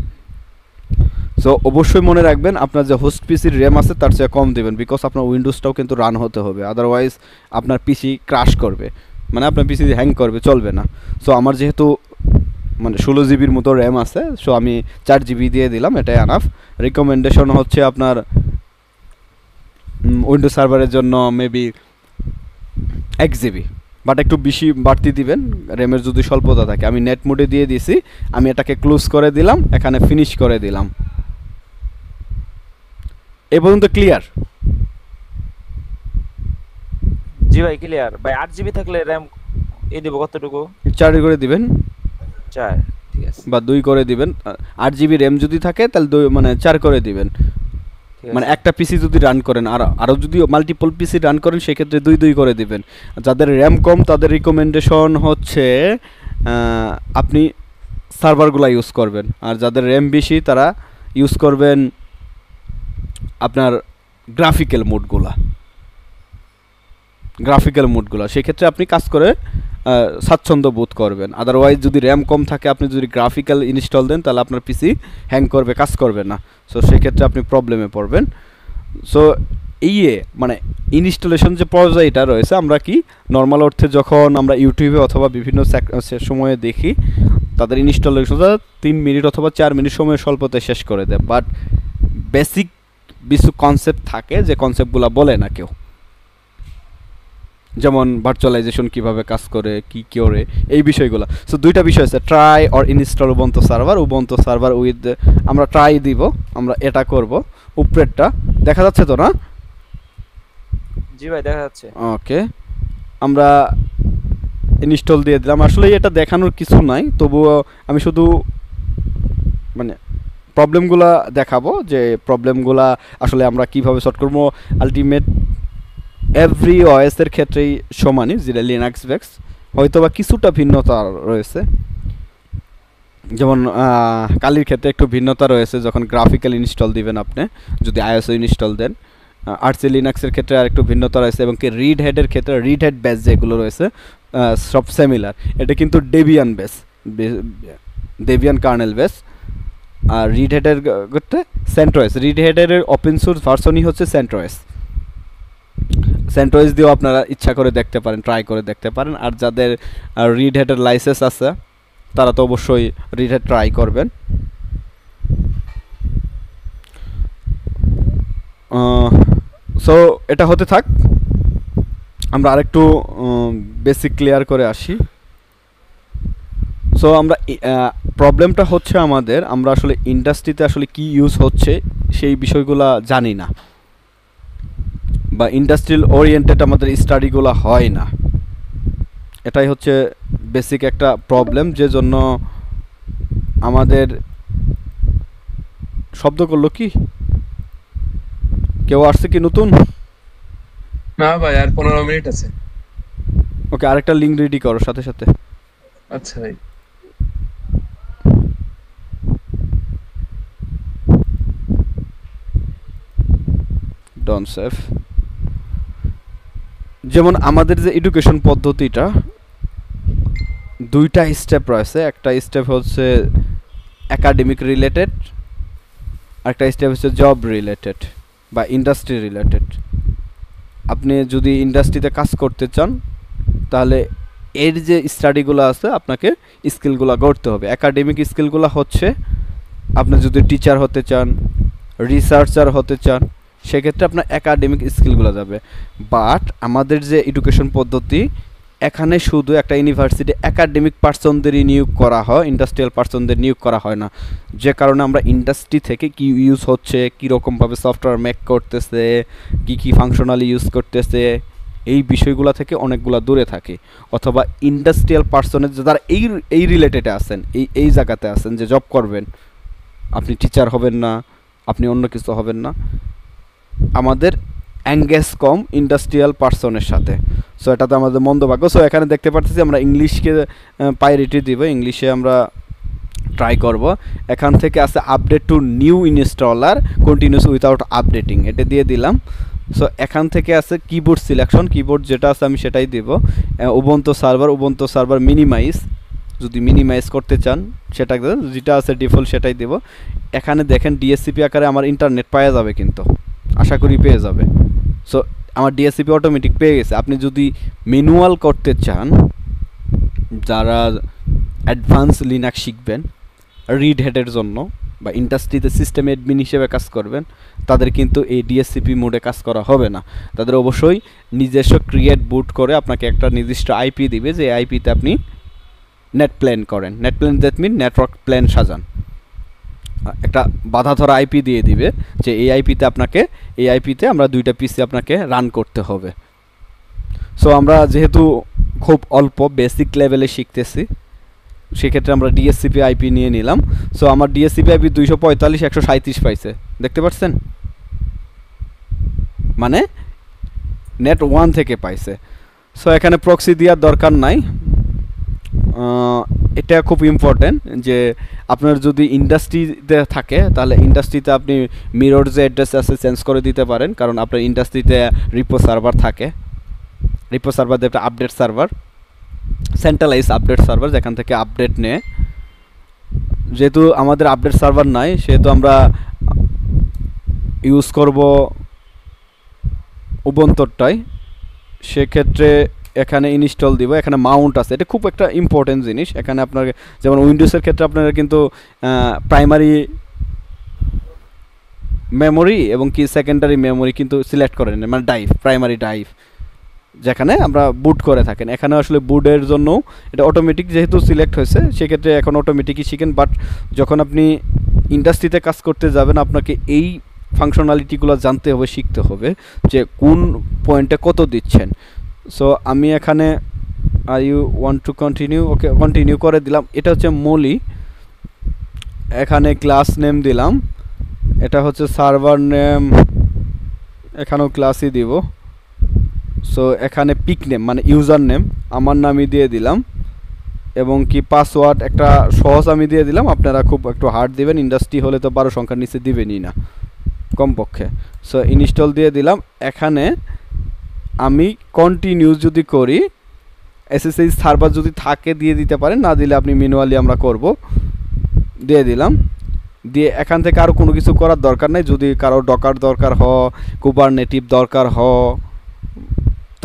সো অবশ্যই মনে রাখবেন আপনার যে হোস্ট পিসির র্যাম আছে তার চেয়ে কম দেবেন, বিকজ আপনার উইন্ডোজটাও কিন্তু রান হতে হবে, আদারওয়াইজ আপনার পিসি ক্র্যাশ করবে, মানে আপনার পিসি হ্যাং করবে, চলবে না। সো আমার যেহেতু মানে 16 জিবির মতো র্যাম আছে, সো আমি 4 জিবি দিয়ে দিলাম, এটাই আনাফ। রিকমেন্ডেশন হচ্ছে আপনার উইন্ডোজ সার্ভারের জন্য মেবি 1 জিবি, বাট একটু বেশি বাড়তি দিবেন র্যামের যদি স্বল্পতা থাকে। আমি নেট মোডে দিয়ে দিয়েছি, আমি এটাকে ক্লোজ করে দিলাম, এখানে ফিনিশ করে দিলাম। এ পর্যন্ত ক্লিয়ার? জি ভাই ক্লিয়ার ভাই। 8 জিবি থাকলে র‍্যাম দেব কতটুকু? 4 করে দিবেন 4, ঠিক আছে, বা 2 করে দিবেন। 8 জিবি র্যাম যদি থাকে তাহলে 2 মানে 4 করে দিবেন। মানে একটা পিসি যদি রান করেন, আর আরও যদি মাল্টিপল পিসি রান করেন সেক্ষেত্রে 2 করে দিবেন। যাদের র্যাম কম তাদের রিকমেন্ডেশন হচ্ছে আপনি সার্ভারগুলো ইউজ করবেন, আর যাদের র্যাম বেশি তারা ইউজ করবেন আপনার গ্রাফিক্যাল মোডগুলো। সেক্ষেত্রে আপনি কাজ করে স্বাচ্ছন্দ্য বোধ করবেন। আদারওয়াইজ যদি র্যাম কম থাকে, আপনি যদি গ্রাফিক্যাল ইনস্টল দেন তাহলে আপনার পিসি হ্যাং করবে, কাজ করবে না। সো সেক্ষেত্রে আপনি প্রবলেমে পড়বেন। সো মানে ইনস্টলেশন যে পর্যায়টা রয়েছে, আমরা কি নর্মাল অর্থে যখন আমরা ইউটিউবে অথবা বিভিন্ন সময়ে দেখি, তাদের ইনস্টলেশনটা 3 মিনিট অথবা 4 মিনিট সময় স্বল্পতায় শেষ করে দেয়। বাট বেসিক কিছু কনসেপ্ট থাকে যে কনসেপ্টগুলো বলে না কেউ, যেমন ভার্চুয়ালাইজেশন কিভাবে কাজ করে, কি করে, এই বিষয়গুলো। সো 2টা বিষয় আছে, try or install Ubuntu server with, আমরা ট্রাই দিব, আমরা এটা করব। উপরেরটা দেখা যাচ্ছে তো না? জি ভাই দেখা যাচ্ছে। ওকে, আমরা ইনস্টল দিয়ে দিলাম। আসলে এটা দেখানোর কিছু নাই, তবুও আমি শুধু মানে প্রবলেমগুলা দেখাবো, যে প্রবলেমগুলা আসলে আমরা কিভাবে সলভ করবো। আলটিমেট এভরি ওএসের ক্ষেত্রেই সমানই, যেটা লিনাক্স বেস, হয়তো বা কিছুটা ভিন্নতা রয়েছে। যেমন কালির ক্ষেত্রে একটু ভিন্নতা রয়েছে যখন গ্রাফিক্যাল ইনস্টল দিবেন আপনি, যদি আইএসও ইনস্টল দেন। আর্চি লিনাক্সের ক্ষেত্রে আর একটু ভিন্নতা রয়েছে, এবং কি রিড হেডের ক্ষেত্রে রিড হেড বেস যেগুলো রয়েছে সব সিমিলার। এটা কিন্তু Debian base, Debian kernel base. আর রিড হেডের ক্ষেত্রে সেন্ট্রোএস, রিড হেডের ওপেন সোর্স ভার্সনই হচ্ছে সেন্ট্রোএস দিয়েও আপনারা ইচ্ছা করে দেখতে পারেন, ট্রাই করে দেখতে পারেন। আর যাদের রিড হেডের লাইসেন্স আছে তারা তো অবশ্যই রিড হেড ট্রাই করবেন। সো এটা হতে থাক, আমরা আরেকটু বেসিক ক্লিয়ার করে আসি। সো আমরা প্রবলেমটা হচ্ছে আমরা আসলে ইন্ডাস্ট্রিতে আসলে কি ইউজ হচ্ছে সেই বিষয়গুলো জানি না, বা ইন্ডাস্ট্রিয়াল ওরিয়েন্টেড আমাদের স্টাডিগুলো হয় না। এটাই হচ্ছে বেসিক একটা প্রবলেম, যে জন্য আমাদের শব্দ করলো কি, কেউ আসছে কি নতুন? না ভাই, আর 15 মিনিট আছে। ওকে, আরেকটা লিঙ্ক রেডি করো সাথে সাথে। আচ্ছা ভাই। ডন সেভ। যেমন আমাদের যে এডুকেশন পদ্ধতিটা দুইটা স্টেপ রয়েছে, একটা স্টেপ হচ্ছে একাডেমিক রিলেটেড, একটা স্টেপ হচ্ছে জব রিলেটেড বা ইন্ডাস্ট্রি রিলেটেড। আপনি যদি ইন্ডাস্ট্রিতে কাজ করতে চান তাহলে এর যে স্টাডিগুলো আছে আপনাকে স্কিলগুলো গড়তে হবে। একাডেমিক স্কিলগুলো হচ্ছে আপনি যদি টিচার হতে চান, রিসার্চার হতে চান, সেক্ষেত্রে আপনার একাডেমিক স্কিলগুলো যাবে। বাট আমাদের যে এডুকেশন পদ্ধতি এখানে শুধু একটা ইউনিভার্সিটি একাডেমিক পার্সনদেরই নিয়োগ করা হয়, ইন্ডাস্ট্রিয়াল পার্সনদের নিয়োগ করা হয় না। যে কারণে আমরা ইন্ডাস্ট্রি থেকে কি ইউজ হচ্ছে, কীরকমভাবে সফটওয়্যার মেক করতেছে, কি ফাংশনালি ইউজ করতেছে, এই বিষয়গুলো থেকে অনেকগুলো দূরে থাকে। অথবা ইন্ডাস্ট্রিয়াল পার্সনের যারা এই রিলেটেডে আছেন, এই জায়গাতে আছেন যে জব করবেন, আপনি টিচার হবেন না, আপনি অন্য কিছু হবেন না, আমাদের অ্যাঙ্গেজ কম ইন্ডাস্ট্রিয়াল পার্সনের সাথে। সো এটাতে আমাদের মন্দভাগ্য। সো এখানে দেখতে পাচ্ছি আমরা ইংলিশকে প্রায়োরিটি দিব, ইংলিশে আমরা ট্রাই করব। এখান থেকে আছে update two new installer continuous without updating, এটা দিয়ে দিলাম। সো এখান থেকে আছে কিবোর্ড সিলেকশন, কিবোর্ড যেটা আছে আমি সেটাই দেব। উবুন্টু সার্ভার মিনিমাইজ, যদি মিনিমাইজ করতে চান সেটা যেটা আছে ডিফল্ট সেটাই দেব। এখানে দেখেন ডিএসসিপি আকারে আমার ইন্টারনেট পাওয়া যাবে, কিন্তু আশা করি পেয়ে যাবে। সো আমার ডিএসসিপি অটোমেটিক পেয়ে গেছে। আপনি যদি ম্যানুয়াল করতে চান, যারা অ্যাডভান্স লিনাক্স শিখবেন রিড হেডের জন্য বা ইন্ডাস্ট্রিতে সিস্টেম অ্যাডমিন হিসেবে কাজ করবেন, তাদের কিন্তু এই ডিএসসিপি মোডে কাজ করা হবে না। তাদের অবশ্যই নিজস্ব ক্রিয়েট বুট করে আপনাকে একটা নির্দিষ্ট আইপি দিবে, যে আইপিতে আপনি নেট প্ল্যান করেন। Net plan that mean network plan সাজান। একটা বাধা ধরা আইপি দিয়ে দিবে যে এই আইপিতে আমরা দুইটা পিসি আপনাকে রান করতে হবে। সো আমরা যেহেতু খুব অল্প বেসিক লেভেলে শিখতেছি, সেক্ষেত্রে আমরা ডিএসসিপি আইপি নিয়ে নিলাম। সো আমার ডিএসসিপি আইপি 245.137 পাইছে, দেখতে পাচ্ছেন, মানে নেট 1 থেকে পাইছে। সো এখানে প্রক্সি দেওয়ার দরকার নাই। এটা খুব ইম্পর্টেন্ট যে আপনার যদি ইন্ডাস্ট্রিতে থাকে তাহলে ইন্ডাস্ট্রিতে আপনি মিরর যে অ্যাড্রেস আছে চেঞ্জ করে দিতে পারেন, কারণ আপনার ইন্ডাস্ট্রিতে রিপো সার্ভার থাকে। রিপো সার্ভার দিয়ে একটা update server, centralise update server, যেখান থেকে আপডেট নেয়। যেহেতু আমাদের আপডেট সার্ভার নাই, সেহেতু আমরা ইউজ করব উবুন্টুটাই। সেক্ষেত্রে এখানে ইনস্টল দিব, এখানে মাউন্ট আছে, এটা খুব একটা ইম্পর্টেন্ট জিনিস। এখানে আপনার যেমন উইন্ডোজের ক্ষেত্রে আপনারা কিন্তু প্রাইমারি মেমোরি এবং কি সেকেন্ডারি মেমোরি কিন্তু সিলেক্ট করেন, মানে প্রাইমারি ড্রাইভ যেখানে আমরা বুট করে থাকেন। এখানে আসলে বুটের জন্য এটা অটোমেটিক যেহেতু সিলেক্ট হয়েছে, সেক্ষেত্রে এখন অটোমেটিকই শিখেন। বাট যখন আপনি ইন্ডাস্ট্রিতে কাজ করতে যাবেন আপনাকে এই ফাংশনালিটিগুলো জানতে হবে, শিখতে হবে যে কোন পয়েন্টে কত দিচ্ছেন। সো আমি এখানে are you want to continue, okay continue করে দিলাম। এটা হচ্ছে মলি, এখানে ক্লাস নেম দিলাম, এটা হচ্ছে সার্ভার নেম, এখানেও ক্লাসই দিব। সো এখানে পিক নেম মানে ইউজার নেম আমার নামই দিয়ে দিলাম, এবং কি পাসওয়ার্ড একটা সহজ আমি দিয়ে দিলাম। আপনারা খুব একটু হার্ড দিবেন, ইন্ডাস্ট্রি হলে তো 12 সংখ্যার নিচে দিবেনই না কমপক্ষে। সো ইনস্টল দিয়ে দিলাম। এখানে আমি কন্টিনিউ যদি করি, এসএসএইচ সার্ভার যদি থাকে দিয়ে দিতে পারেন, না দিলে আপনি ম্যানুয়ালি আমরা করব, দিয়ে দিলাম। দিয়ে এখান থেকে আর কোনো কিছু করার দরকার নাই। যদি কারো ডকার দরকার কুবারনেটিভ দরকার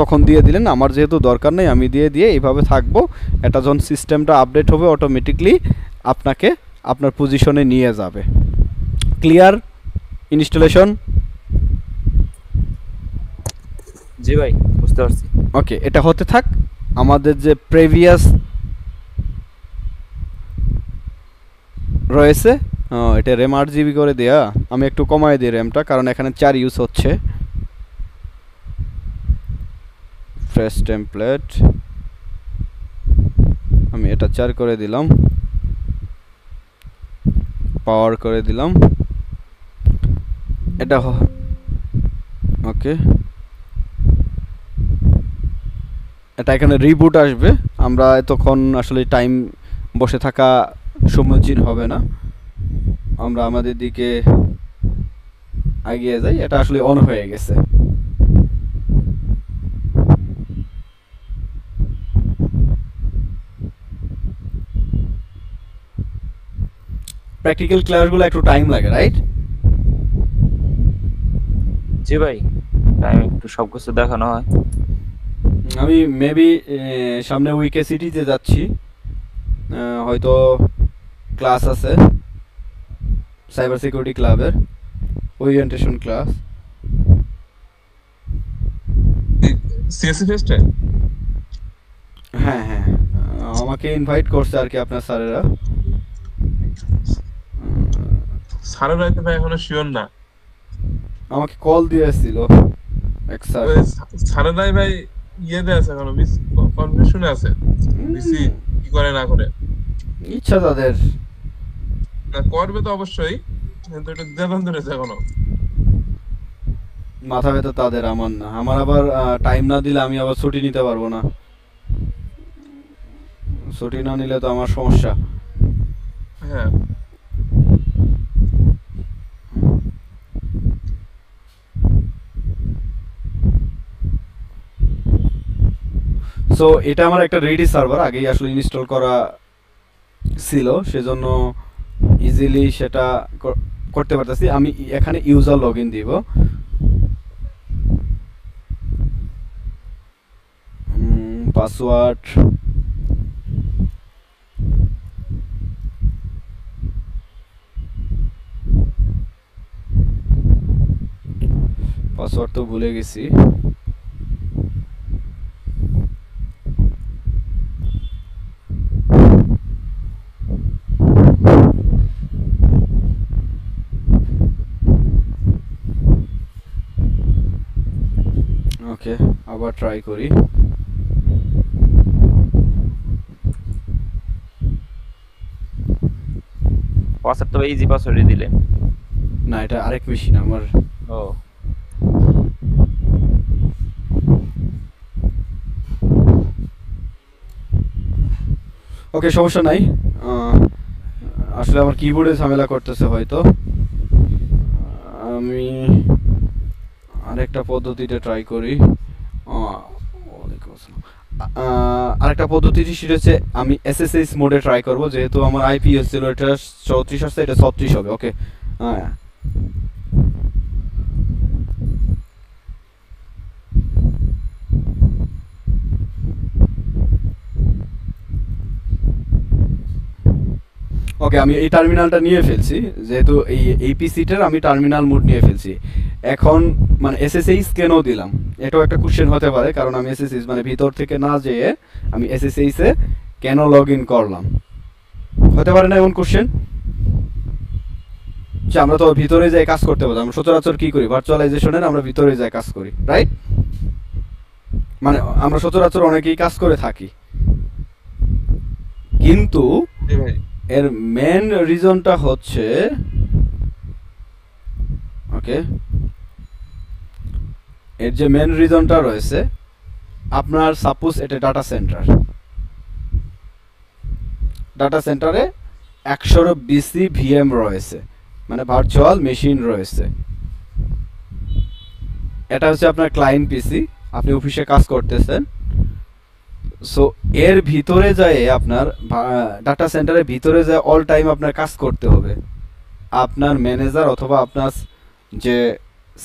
তখন দিয়ে দিলেন। আমার যেহেতু দরকার নেই আমি দিয়ে এইভাবে থাকবো। এটা যখন সিস্টেমটা আপডেট হবে অটোমেটিকলি আপনাকে আপনার পজিশনে নিয়ে যাবে। Clear installation? জি ভাই, বুঝতে পারছি। ওকে, এটা হতে থাক। আমাদের যে প্রিভিয়াস রয়েছে, এটা র্যাম 8 জিবি করে দেয়া, আমি একটু কমায় দিই র্যামটা, কারণ এখানে 4 ইউজ হচ্ছে। ফ্রেশ টেমপ্লেট আমি এটা 4 করে দিলাম, পাওয়ার করে দিলাম এটা। ওকে, এটা এখানে রিবুট আসবে। আমরা তখন আসলে টাইম বসে থাকা সমীচীন হবে না, আমরা আমাদের দিকে এগিয়ে যাই, এটা আসলে অন হয়ে গেছে। প্র্যাকটিক্যাল ক্লাসগুলো একটু টাইম লাগে, রাইট? জি ভাই, টাইম একটু সবকিছু দেখানো হয়। আমি মেবি সামনে উইকে সিটিতে যাচ্ছি, হয়তো ক্লাস আছে সাইবার সিকিউরিটি ক্লাবের ওরিয়েন্টেশন ক্লাস। সিএসসি ফেস্টে হ্যাঁ হ্যাঁ, আমাকে ইনভাইট করছে আর কি আপনার স্যারেরা। স্যারের হয়তো ভাই এখনো শিওর না। আমাকে কল দিয়েছিল এক স্যার। স্যারেরাই ভাই ইয়েতে আছে, এখনো কনফিউশনে আছে বিসি কি করে না করে। ইচ্ছা তাদের, না করবে তো অবশ্যই, কিন্তু এটা দ্বিধাদ্বন্দ্ব ধরেছে এখনো। মাথা ব্যথা তাদের, আমার না। আমার আবার টাইম না দিলে আমি আবার ছুটি নিতে পারবো না, ছুটি না নিলে তো আমার সমস্যা। হ্যাঁ সো এটা আমার একটা রেডি সার্ভার আগেই আসলে ইনস্টল করা ছিল, সেজন্য ইজিলি সেটা করতে পারতেছি। আমি এখানে ইউজার লগইন দিব। পাসওয়ার্ড পাসওয়ার্ড তো ভুলে গেছি। ওকে, আবার ট্রাই করি। পাসওয়ার্ড তো ইজি পাসওয়ার্ডই দিলেন। না, এটা আরেক মেশিন আমার। ও ওকে, সমস্যা নাই। আসলে আমার কিবোর্ডে ঝামেলা করতেছে হয়তো। আমি আরেকটা পদ্ধতিতে ট্রাই করি। ওয়ালাইকুম আসসালাম। আরেকটা পদ্ধতি সেটা হচ্ছে আমি এসএসএস মোডে ট্রাই করব, যেহেতু আমার আইপিএস ছিল এটা 34 আসছে, এটা 36 হবে। ওকে, ওকে, আমি এই টার্মিনালটা নিয়ে ফেলছি, যেহেতু এই এপিসিটার আমি টার্মিনাল মোড নিয়ে ফেলছি। এখন মানে এসএসএইচ কেন দিলাম, এটাও একটা কোশ্চেন হতে পারে, কারণ আমি এসএসএইচ মানে ভিতর থেকে না যেয়ে আমি এসএসএইচ এ কেন লগ ইন করলাম, হতে পারে না এমন কোশ্চেন? যে আমরা তো ভিতরে যাই কাজ করতে পারি, আমরা সচরাচর কি করি ভার্চুয়ালাইজেশনের, আমরা ভিতরে যাই কাজ করি, রাইট? মানে আমরা সচরাচর অনেকেই কাজ করে থাকি, কিন্তু এর মেন রিজনটা হচ্ছে, ওকে, এর যে মেন রিজনটা রয়েছে, আপনার সাপোজ এটা ডাটা সেন্টার, ডাটা সেন্টারে 120 ভিএম রয়েছে, মানে ভার্চুয়াল মেশিন রয়েছে। এটা হচ্ছে আপনার ক্লায়েন্ট পিসি, আপনি অফিসে কাজ করতেছেন। সো এর ভিতরে যায়, আপনার ডাটা সেন্টারের ভিতরে যায় অল টাইম আপনার কাজ করতে হবে। আপনার ম্যানেজার অথবা আপনার যে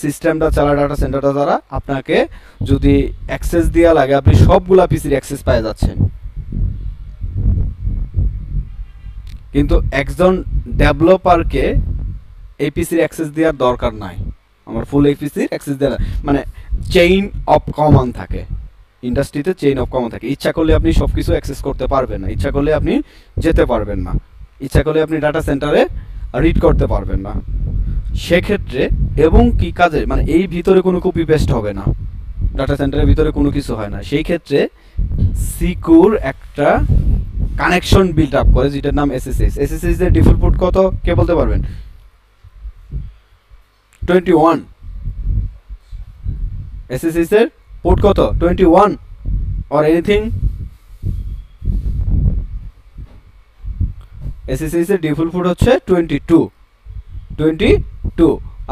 সিস্টেমটা চালা ডাটা সেন্টারটা দ্বারা আপনাকে যদি অ্যাক্সেস দেওয়া লাগে, আপনি সবগুলা পিসির অ্যাক্সেস পেয়ে যাচ্ছেন। কিন্তু একজন ডেভেলপারকে এই পিসির অ্যাক্সেস দেওয়ার দরকার নাই। আমার ফুল এই পিসির অ্যাক্সেস দেওয়া, মানে চেইন অফ কমান্ড থাকে ইন্ডাস্ট্রিতে, চেইন অফ কমান্ড থাকে। ইচ্ছা করলে আপনি সব কিছু অ্যাক্সেস করতে পারবেন না, ইচ্ছা করলে আপনি যেতে পারবেন না, ইচ্ছা করলে আপনি ডাটা সেন্টারে রিড করতে পারবেন না। সেক্ষেত্রে এবং কি কাজে, মানে এই ভিতরে কোনো কপি পেস্ট হবে না, ডাটা সেন্টারের ভিতরে কোনো কিছু হয় না। সেই ক্ষেত্রে সিকিউর একটা কানেকশন বিল্ড আপ করে, যেটার নাম এসএসএইচ। এসএসএইচ এর ডিফল্ট পোর্ট কত কে বলতে পারবেন? 21। এসএসএইচ এর পোর্ট কত? 21 or anything? এসএসএইচ এর ডিফল্ট পোর্ট হচ্ছে 22।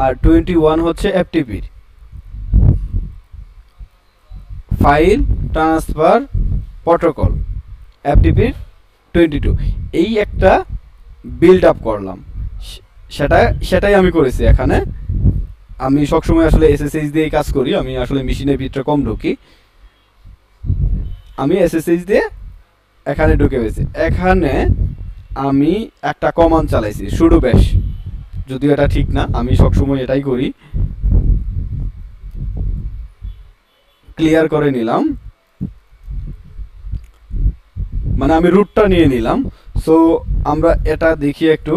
আর 21 হচ্ছে এফটিপির, ফাইল ট্রান্সফার প্রোটোকল, এফটিপির 22। এই একটা বিল্ড আপ করলাম, সেটাই আমি করেছি এখানে। আমি সবসময় আসলে এসএসএইচ দিয়ে কাজ করি, আমি আসলে মেশিনের ভিতরে কম ঢুকি, আমি এসএসএইচ দিয়ে এখানে ঢুকে গেছি। এখানে আমি একটা কমান্ড চালাইছি sudo bash, যদিও এটা ঠিক না, আমি সবসময় এটাই করি। ক্লিয়ার করে নিলাম, মানে আমি রুটটা নিয়ে নিলাম। সো আমরা এটা দেখি একটু।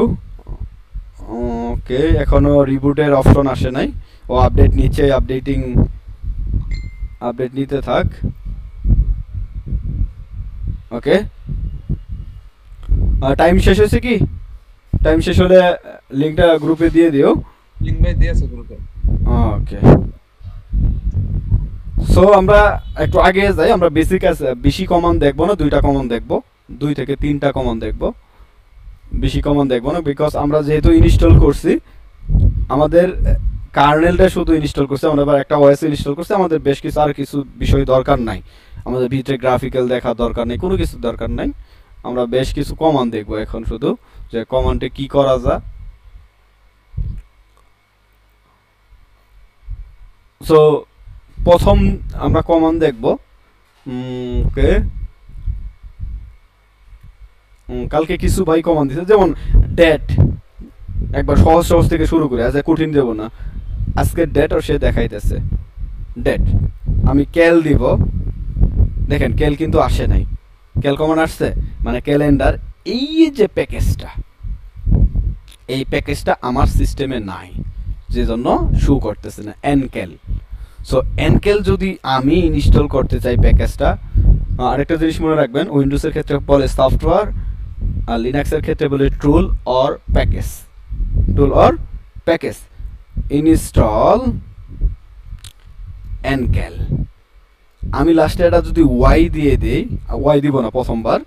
ওকে, এখনো রিবুটের অপশন আসে নাই, ও আপডেট নিচ্ছে, আপডেট নিতে থাক। ওকে, টাইম শেষ হয়েছে কি? টাইম শেষ হলে লিংকটা গ্রুপে দিয়ে দিও। লিংক ভাই দিয়েছে গ্রুপে। ওকে, সো আমরা একটু আগে যাই। আমরা বেশি কমন দেখবো না, 2টা কমন দেখবো, 2 থেকে 3টা কমন দেখবো, বেশি কমন দেখবো না। বিকজ আমরা যেহেতু ইনস্টল করছি, আমাদের কার্নেলটা শুধু ইনস্টল করছে, আমরা আবার একটা ওএস ইনস্টল করছি, আমাদের বেশ কিছু আর কিছু বিষয় দরকার নাই, আমাদের ভিতরে গ্রাফিক্যাল দেখা দরকার নেই, কোনো কিছু দরকার নাই। আমরা বেশ কিছু কমান্ড দেখবো এখন, শুধু যে কমান্ডে কি করা যায়। সো প্রথম আমরা কমান্ড দেখব। ওকে, কালকে কিছু ভাই কমান্ড দিছে, যেমন ডেট, একবার সহজ সহজ থেকে শুরু করে, আজ কঠিন দেব না। আজকের ডেট আর সে দেখাইতেছে ডেট, আমি ক্যাল দিব। দেখেন ক্যাল কিন্তু আসে নাই, ক্যাল কমান্ড আসছে মানে ক্যালেন্ডার। এই যে প্যাকেজটা, এই প্যাকেজটা আমার সিস্টেমে নাই, যে জন্য শো করতেছে না এনক্যাল। সো এনক্যাল যদি আমি ইনস্টল করতে চাই প্যাকেজটা, আরেকটা জিনিস মনে রাখবেন, উইন্ডোজের ক্ষেত্রে বলে সফটওয়্যার, আর লিনাক্সের ক্ষেত্রে বলে tool or package, tool or package. Install এনক্যাল, আমি লাস্টে এটা যদি ওয়াই দিয়ে দেই, ওয়াই দিব না প্রথমবার,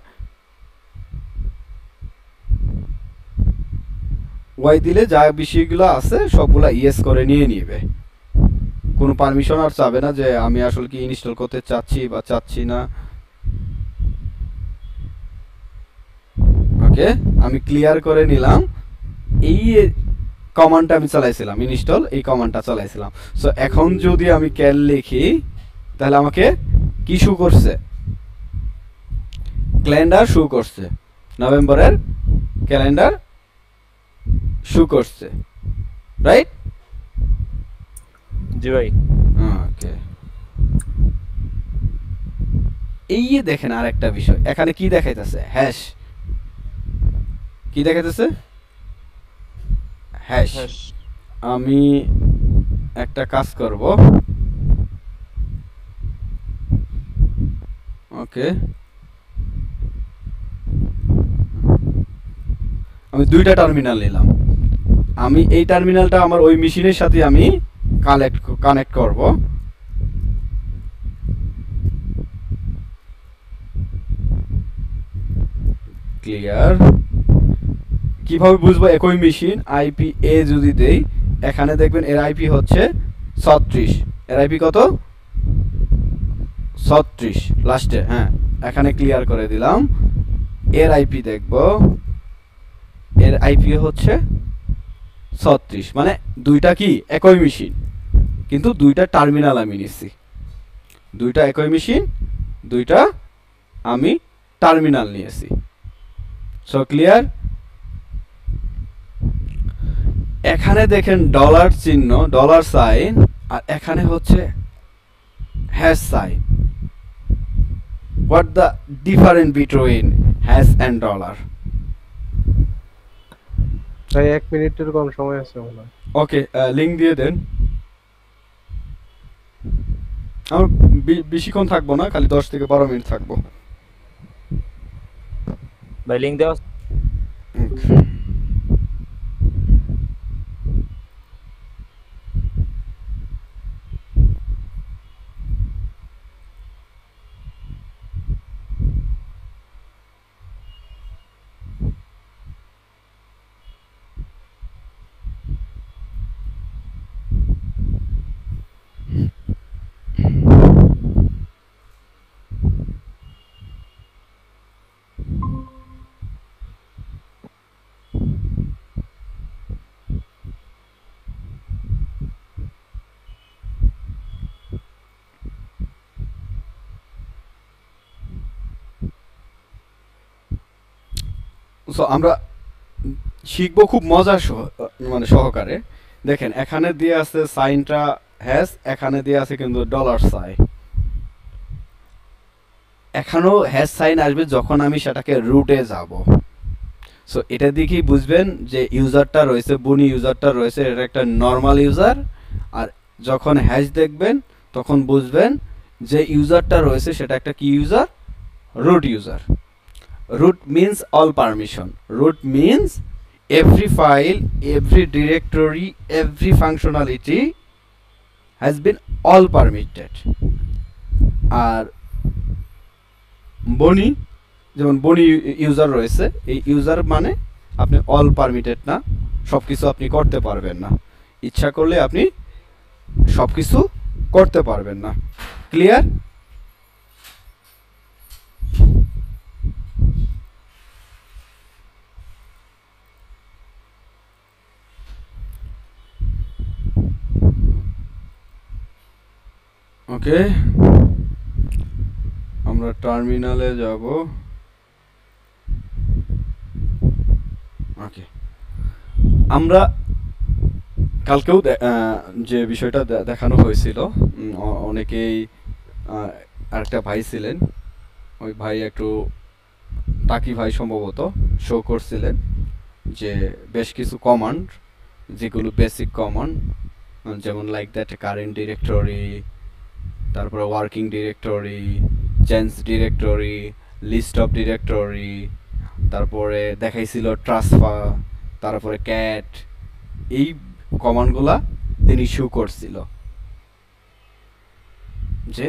ওয়াই দিলে যা বিষয়গুলো আছে সবগুলা ইয়েস করে নিয়ে নিবে, কোনো পারমিশন আর চাবে না যে আমি আসলে কি ইনস্টল করতে চাচ্ছি বা চাচ্ছি না। ওকে, আমি ক্লিয়ার করে নিলাম। এই কমান্ডটা আমি চালাইছিলাম, ইনস্টল, এই কমান্ডটা চালাইছিলাম। সো এখন যদি আমি ক্যাল লিখি, তাহলে আমাকে কি শো করছে? ক্যালেন্ডার শো করছে, নভেম্বরের ক্যালেন্ডার শো করছে, রাইট? জি ভাই। ওকে, এই দেখেন আর একটা বিষয়, এখানে কি দেখাইতেছে? হ্যাশ, কি দেখাইতেছে? হ্যাশ। আমি একটা কাজ করব, ওকে, আমি 2টা টার্মিনাল নিলাম। আমি এই টার্মিনালটা আমার ওই মেশিনের সাথে আমি কানেক্ট করব। ক্লিয়ার? কিভাবে বুঝবো একই মেশিন? আইপি এ যদি দেই, এখানে দেখবেন এর আইপি হচ্ছে 36, এর আইপি কত? 36 লাস্টে। হ্যাঁ, এখানে ক্লিয়ার করে দিলাম। এর আইপি দেখব, এর আইপি হচ্ছে 36, মানে 2টা কি একই মেশিন, কিন্তু 2টা টার্মিনাল আমি নিচ্ছি। 2টা একই মেশিন, 2টা আমি টার্মিনাল নিয়েছি। So clear? এখানে দেখেন ডলার চিহ্ন, ডলার সাইন, আর এখানে হচ্ছে hash sign. What the difference between hash and dollar? ভাই 1 মিনিটের কম সময় আছে মনে হয়। ওকে, লিংক দিয়ে দেন। আমার বেশিক্ষণ থাকবো না, খালি 10 থেকে 12 মিনিট থাকবো। ভাই লিংক দেওয়া। সো আমরা শিখবো খুব মজার মানে সহকারে। দেখেন এখানে দিয়ে আছে সাইনটা হ্যাশ, এখানে দিয়ে আছে কিন্তু ডলার সাইন। এখানেও হ্যাশ সাইন আসবে যখন আমি সেটাকে রুটে যাব। সো এটা দেখেই বুঝবেন যে ইউজারটা রয়েছে, বনি ইউজারটা রয়েছে, এটা একটা নর্মাল ইউজার। আর যখন হ্যাশ দেখবেন তখন বুঝবেন যে ইউজারটা রয়েছে সেটা একটা কি user, root user. root means all permission. Root means every file, every directory, every functionality has been all permitted. আর বনি, যেমন বনি ইউজার রয়েছে, এই ইউজার মানে আপনি অল পারমিটেড না, সবকিছু আপনি করতে পারবেন না, ইচ্ছা করলে আপনি সবকিছু করতে পারবেন না। ক্লিয়ার? ওকে, আমরা টার্মিনালে যাব। ওকে, আমরা কালকেও যে বিষয়টা দেখানো হয়েছিল, অনেকেই আরেকটা ভাই ছিলেন, ওই ভাই একটু টাকি ভাই সম্ভবত শো করছিলেন যে বেশ কিছু কমান্ড যেগুলো বেসিক কমান্ড, যেমন লাইক দ্যাট কারেন্ট ডিরেক্টরি, তারপরে working directory, change directory, list of directory, তারপরে দেখাইছিল ট্রান্সফার, তারপরে ক্যাট, এই কমান্ডগুলা তিনি শো করছিল যে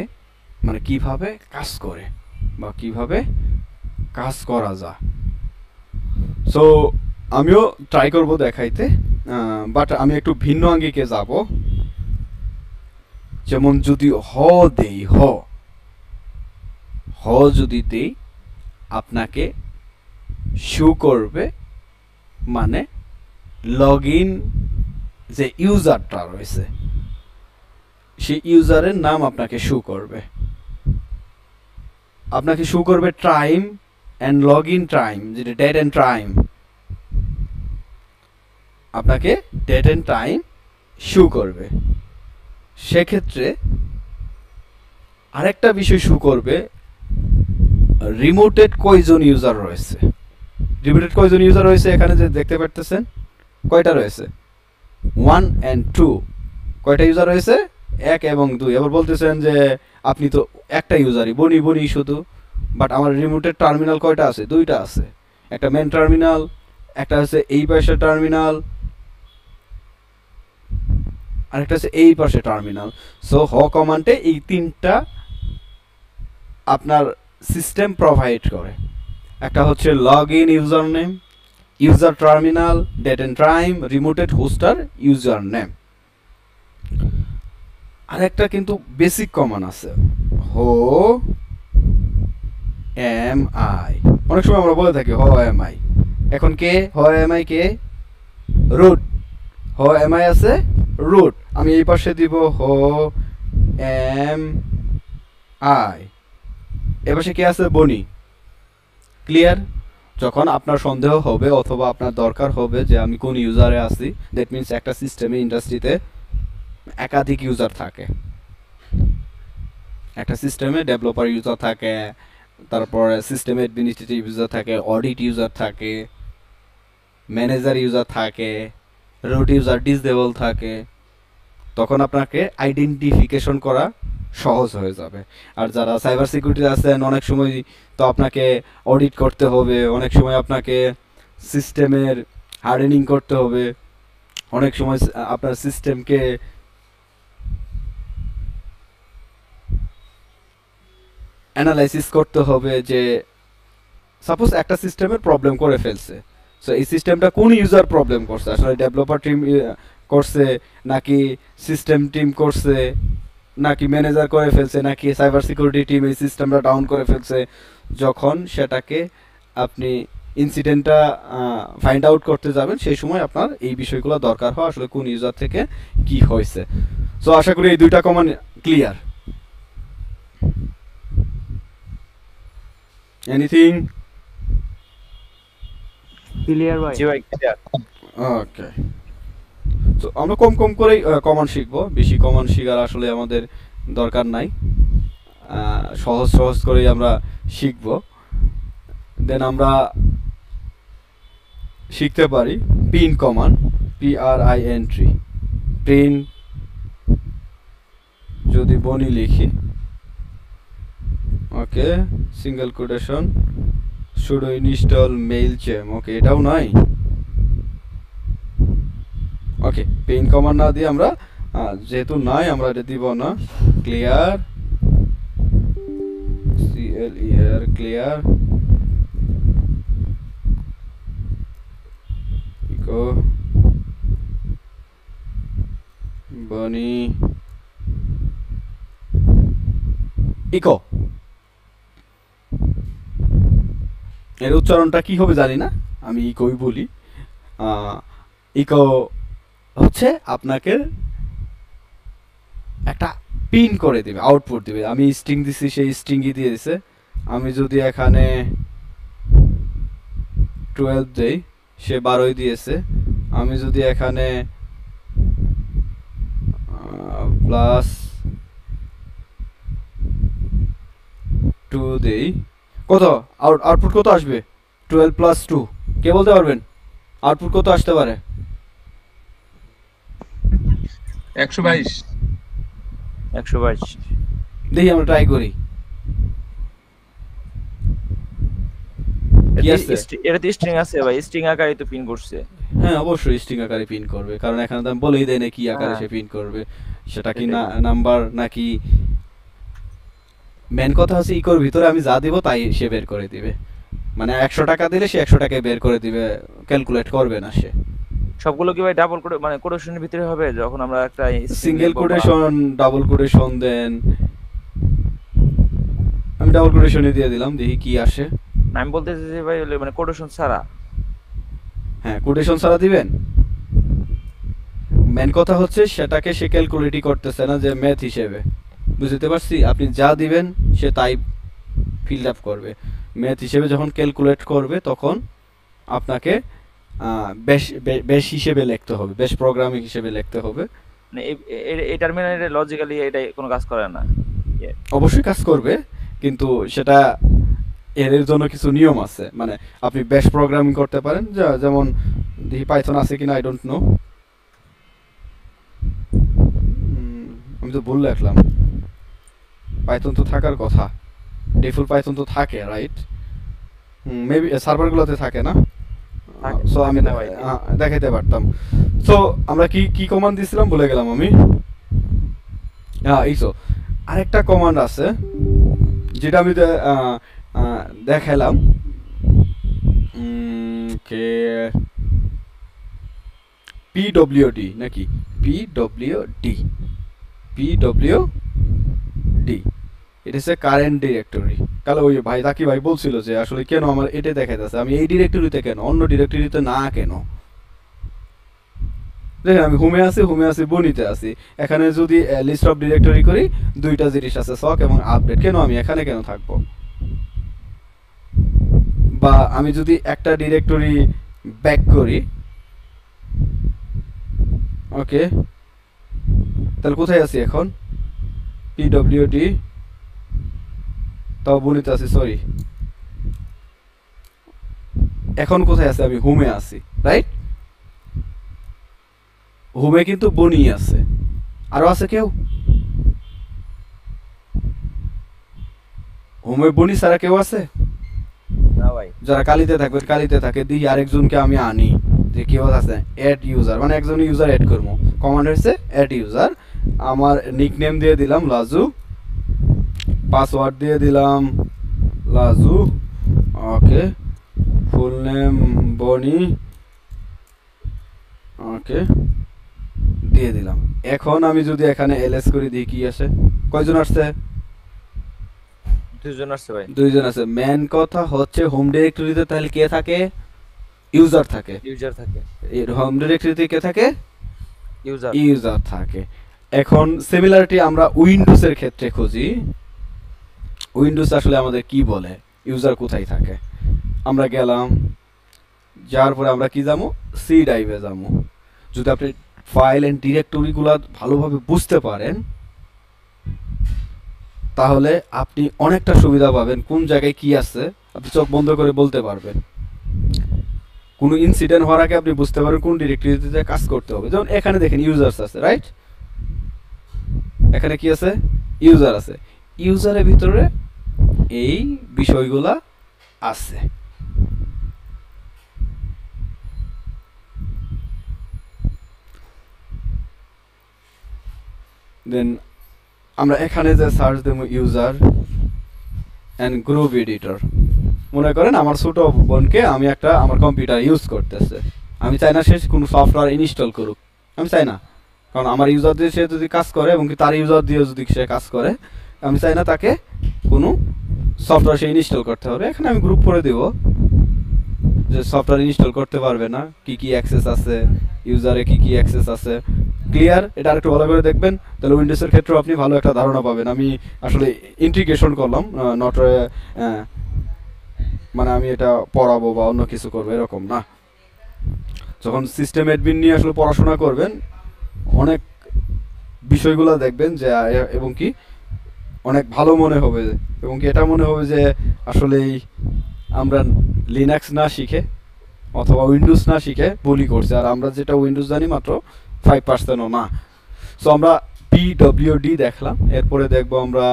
মানে কিভাবে কাজ করে বা কিভাবে কাজ করা যায়। সো আমিও ট্রাই করব দেখাইতে, বাট আমি একটু ভিন্ন আঙ্গিকে যাব। যেমন যদি দেই যদি দেই আপনাকে শো করবে, মানে লগ ইন যে ইউজারটা রয়েছে সেই ইউজারের নাম আপনাকে শো করবে। আপনাকে শো করবে time and log in time, যেটা ডেট অ্যান্ড টাইম, আপনাকে ডেট অ্যান্ড টাইম শো করবে। সেক্ষেত্রে আরেকটা বিষয় শো করবে, রিমোটেড কয়জন ইউজার রয়েছে। রিমোটেড কয়জন ইউজার রয়েছে এখানে যে দেখতে পারতেছেন, কয়টা রয়েছে? 1 and 2। কয়টা ইউজার রয়েছে? 1 এবং 2। এবার বলতেছেন যে আপনি তো একটা ইউজারই, বনি শুধু, বাট আমার রিমোটেড টার্মিনাল কয়টা আছে? 2টা আছে, একটা মেন টার্মিনাল, একটা হচ্ছে এই পাশে টার্মিনাল, আরেকটা হচ্ছে এই পাশে টার্মিনাল। সো কমান্ডে এই 3টা আপনার সিস্টেম প্রোভাইড করে। একটা হচ্ছে log in user name, user terminal, date and time, রিমোটেড হোস্টার ইউজার নেম। আর একটা কিন্তু বেসিক কমান্ড আছে, এম আই। অনেক সময় আমরা বলে থাকি এম আই। এখন কে এম আই? কে? রুট। এম আই আছে রুট, আমি এই পাশে দিব এম আই, এ পাশে কে আছে? বনি। ক্লিয়ার? যখন আপনার সন্দেহ হবে অথবা আপনার দরকার হবে যে আমি কোন ইউজারে আছি, দ্যাট মিনস একটা সিস্টেমে ইন্ডাস্ট্রিতে একাধিক ইউজার থাকে, একটা সিস্টেমে ডেভেলপার ইউজার থাকে, তারপরে সিস্টেমে অ্যাডমিনিস্ট্রেটিভ ইউজার থাকে, অডিট ইউজার থাকে, ম্যানেজার ইউজার থাকে, রুট ইউজার ডিসেবল থাকে, তখন আপনাকে আইডেন্টিফিকেশন করা সহজ হয়ে যাবে। আর যারা সাইবার সিকিউরিটি আছেন, অনেক সময় তো আপনাকে অডিট করতে হবে, অনেক সময় আপনাকে সিস্টেমের হার্ডেনিং করতে হবে, অনেক সময় আপনার সিস্টেমকে অ্যানালাইসিস করতে হবে যে সাপোজ একটা সিস্টেমের প্রবলেম করে ফেলছে, সো এই সিস্টেমটা কোন ইউজার প্রবলেম করছে, আসলে ডেভেলপার টিম করছে নাকি সিস্টেম টিম করছে নাকি ম্যানেজার করে ফেলছে নাকি সাইবার সিকিউরিটি টিম এই সিস্টেমটা ডাউন করে ফেলছে। যখন সেটাকে আপনি ইনসিডেন্টটা ফাইন্ড আউট করতে যাবেন, সেই সময় আপনার এই বিষয়গুলো দরকার হয়, আসলে কোন ইউজার থেকে কি হয়েছে। সো আশা করি এই 2টা কমান্ড ক্লিয়ার। এনিথিং? ক্লিয়ার ভাই। জি ভাই ক্লিয়ার। ওকে, তো আমরা কম কম করেই কমান্ড শিখবো, বেশি কমান্ড শিখার আসলে আমাদের দরকার নাই। সহজ সহজ করেই আমরা শিখবো। দেন আমরা শিখতে পারি পিন কমান্ড, PRINT, প্রিন্ট যদি বনি লিখি, okay, single quotation sudo install mailchimp, okay, এটাও নয়। ওকে, পিন কমান্ড না দিয়ে আমরা যেহেতু নাই আমরা এটা দিব না, ক্লিয়ার, CLER, ক্লিয়ার, ইকো বনি ইকো। এর উচ্চারণটা কি হবে জানি না, আমি ইকোই বলি। ইকো হচ্ছে আপনাকে একটা পিন করে দিবে, আউটপুট দিবে। আমি স্ট্রিং দিছি, সেই স্ট্রিংই দিয়ে দিছে। আমি যদি এখানে 12 দেই, সে 12ই দিয়েছে। আমি যদি এখানে প্লাস 2 দেই, কত আউটপুট কত আসবে? 12 প্লাস 2, কে বলতে পারবেন আউটপুট কত আসতে পারে? 122। 122। দেখি আমরা ট্রাই করি। কি আছে? এটা তো স্ট্রিং আছে ভাই, স্ট্রিং আকারে তো পিন করছে। হ্যাঁ, অবশ্যই স্ট্রিং আকারে পিন করবে, কারণ এখানে তো আমি বলেই দেয় না কি আকারে হ্যাঁ। সে পিন করবে। সেটা কি সেটাই। নাম্বার নাকি, মেন কথা হচ্ছে ইকোর ভিতরে আমি যা দিব তাই সে বের করে দিবে। মানে 100 টাকা দিলে সে 100 টাকায় বের করে দিবে, ক্যালকুলেট করবে না সে। সবগুলো কি ভাই ডাবল করে মানে কোটেশনের ভিতরে হবে যখন আমরা একটা সিঙ্গেল কোটেশন, ডাবল কোটেশন, দেন আমি ডাবল কোটেশনে দিয়ে দিলাম, দেখি কি আসে। আমি বলতেছি যে ভাই মানে কোটেশন ছাড়া। হ্যাঁ, কোটেশন ছাড়া দিবেন। মেন কথা হচ্ছে সেটাকে সে ক্যালকুলেটই করতেছে না, যে ম্যাথ হিসেবে, বুঝতে পারছি? আপনি যা দিবেন সে তাই ফিল আপ করবে। ম্যাথ হিসেবে যখন ক্যালকুলেট করবে তখন আপনাকে বেশ হিসেবে লিখতে হবে, বেশ প্রোগ্রামিং হিসেবে লিখতে হবে। মানে এই টার্মিনালে লজিক্যালি এটা কোনো কাজ করে না। অবশ্যই কাজ করবে, কিন্তু সেটা এর জন্য কিছু নিয়ম আছে। মানে আপনি বেশ প্রোগ্রামিং করতে পারেন, যেমন দেখি পাইথন আছে কিনা, আই ডোন্ট নো। আমি তো ভুল লিখলাম, পাইথন তো থাকার কথা, ডিফল্ট পাইথন তো থাকে, রাইট? মেবি সার্ভারগুলোতে থাকে না, সো আমি দেখাইতে পারতাম। সো আমরা কি কি কমান্ড দিছিলাম ভুলে গেলাম আমি। হ্যাঁ, এইসো আরেকটা কমান্ড আছে যেটা আমি দেখাইলাম, কে PWD নাকি PWD, এটা হচ্ছে কারেন্ট ডিরেক্টরি। কাল ওই ভাই তাকি ভাই বলছিল যে আসলে কেন আমার এটা দেখাইতেছে, আমি এই ডিরেক্টরিতে কেন, অন্য ডিরেক্টরিতে না কেন? দেখেন আমি হোমে আছি, বনিতে আছি। এখানে যদি লিস্ট অফ ডিরেক্টরি করি, দুইটা জিনিস আছে, সক এবং আপডেট। কেন আমি এখানে কেন থাকবো? বা আমি যদি একটা ডিরেক্টরি ব্যাক করি, ওকে, তাহলে কোথায় আছি এখন? PWD, তাও বনিতে আছি, সরি। এখন কোথায় আছে? আমি হোমে আছি, রাইট? হোমে কিন্তু বনি আছে। আরো আছে কেউ? হোমে বনি ছাড়া কেউ আছে? না ভাই। যারা কালিতে থাকে, দিই আরেকজনকে আমি আনি, যে কেউ আছে অ্যাড ইউজার, মানে একজন ইউজার অ্যাড করবো। কমান্ড হচ্ছে অ্যাড ইউজার। আমার নিকনেম দিয়ে দিলাম লাজু, পাসওয়ার্ড দিয়ে দিলাম লাজু, ওকে, ফুল নেম বনি, ওকে, দিয়ে দিলাম। এখন আমি যদি এখানে এলএস করি, দিই কি আসে? কয়জন আসছে? 2 জন আসছে ভাই। 2 জন আছে। মেন কথা হচ্ছে হোম ডিরেক্টরিতে তাহলে কে থাকে? ইউজার থাকে। ইউজার থাকে। এর হোম ডিরেক্টরিতে কে থাকে? ইউজার থাকে। এখন সিমিলারিটি আমরা উইন্ডোজের ক্ষেত্রে খুঁজি। উইন্ডোজ আসলে আমাদের কি বলে, ইউজার কোথায় থাকে? আমরা গেলাম যার পরে আমরা কি যাবো, সি ড্রাইভে যাবো। যদি আপনি ফাইল এন্ড ডিরেক্টরিগুলো ভালোভাবে বুঝতে পারেন তাহলে আপনি অনেকটা সুবিধা পাবেন, কোন জায়গায় কি আছে আপনি চোখ বন্ধ করে বলতে পারবেন। কোনো ইনসিডেন্ট হওয়ার আগে আপনি বুঝতে পারবেন কোন ডিরেক্টরিতে কাজ করতে হবে। যেমন এখানে দেখেন ইউজার্স আছে, রাইট? এখানে কি আছে, ইউজার আছে। ইউজারের ভিতরে এই বিষয়গুলা আছে। দেন আমরা এখানে যে সার্চ দেবো ইউজার এন্ড গ্রুপ এডিটর। মনে করেন আমার ছোট বোনকে আমি একটা আমার কম্পিউটার ইউজ করতেছে, আমি চাই না সে কোনো সফটওয়্যার ইনস্টল করুক, আমি চাই না, কারণ আমার ইউজার দিয়ে সে যদি কাজ করে এবং তার ইউজার দিয়ে যদি সে কাজ করে, আমি চাই না তাকে কোনো সফটওয়্যার সে ইনস্টল করতে হবে। এখানে আমি গ্রুপ করে দেব যে সফটওয়্যার ইনস্টল করতে পারবে না, কি কি অ্যাক্সেস আছে, ইউজারে কি কি অ্যাক্সেস আছে। ক্লিয়ার? এটা আরেকটু ভালো করে দেখবেন, তাহলে উইন্ডোজের ক্ষেত্রেও আপনি ভালো একটা ধারণা পাবেন। আমি আসলে ইন্টিগ্রেশন করলাম, নট মানে আমি এটা পড়াবো বা অন্য কিছু করবো এরকম না। যখন সিস্টেম অ্যাডমিন নিয়ে আসলে পড়াশোনা করবেন অনেক বিষয়গুলো দেখবেন যে এবং কি অনেক ভালো মনে হবে, এবং কি এটা মনে হবে যে আসলেই আমরা লিনাক্স না শিখে অথবা উইন্ডোজ না শিখে ভুলই করছি, আর আমরা যেটা উইন্ডোজ জানি মাত্র 5%ও না। সো আমরা পিডব্লিউডি দেখলাম, এরপরে দেখবো আমরা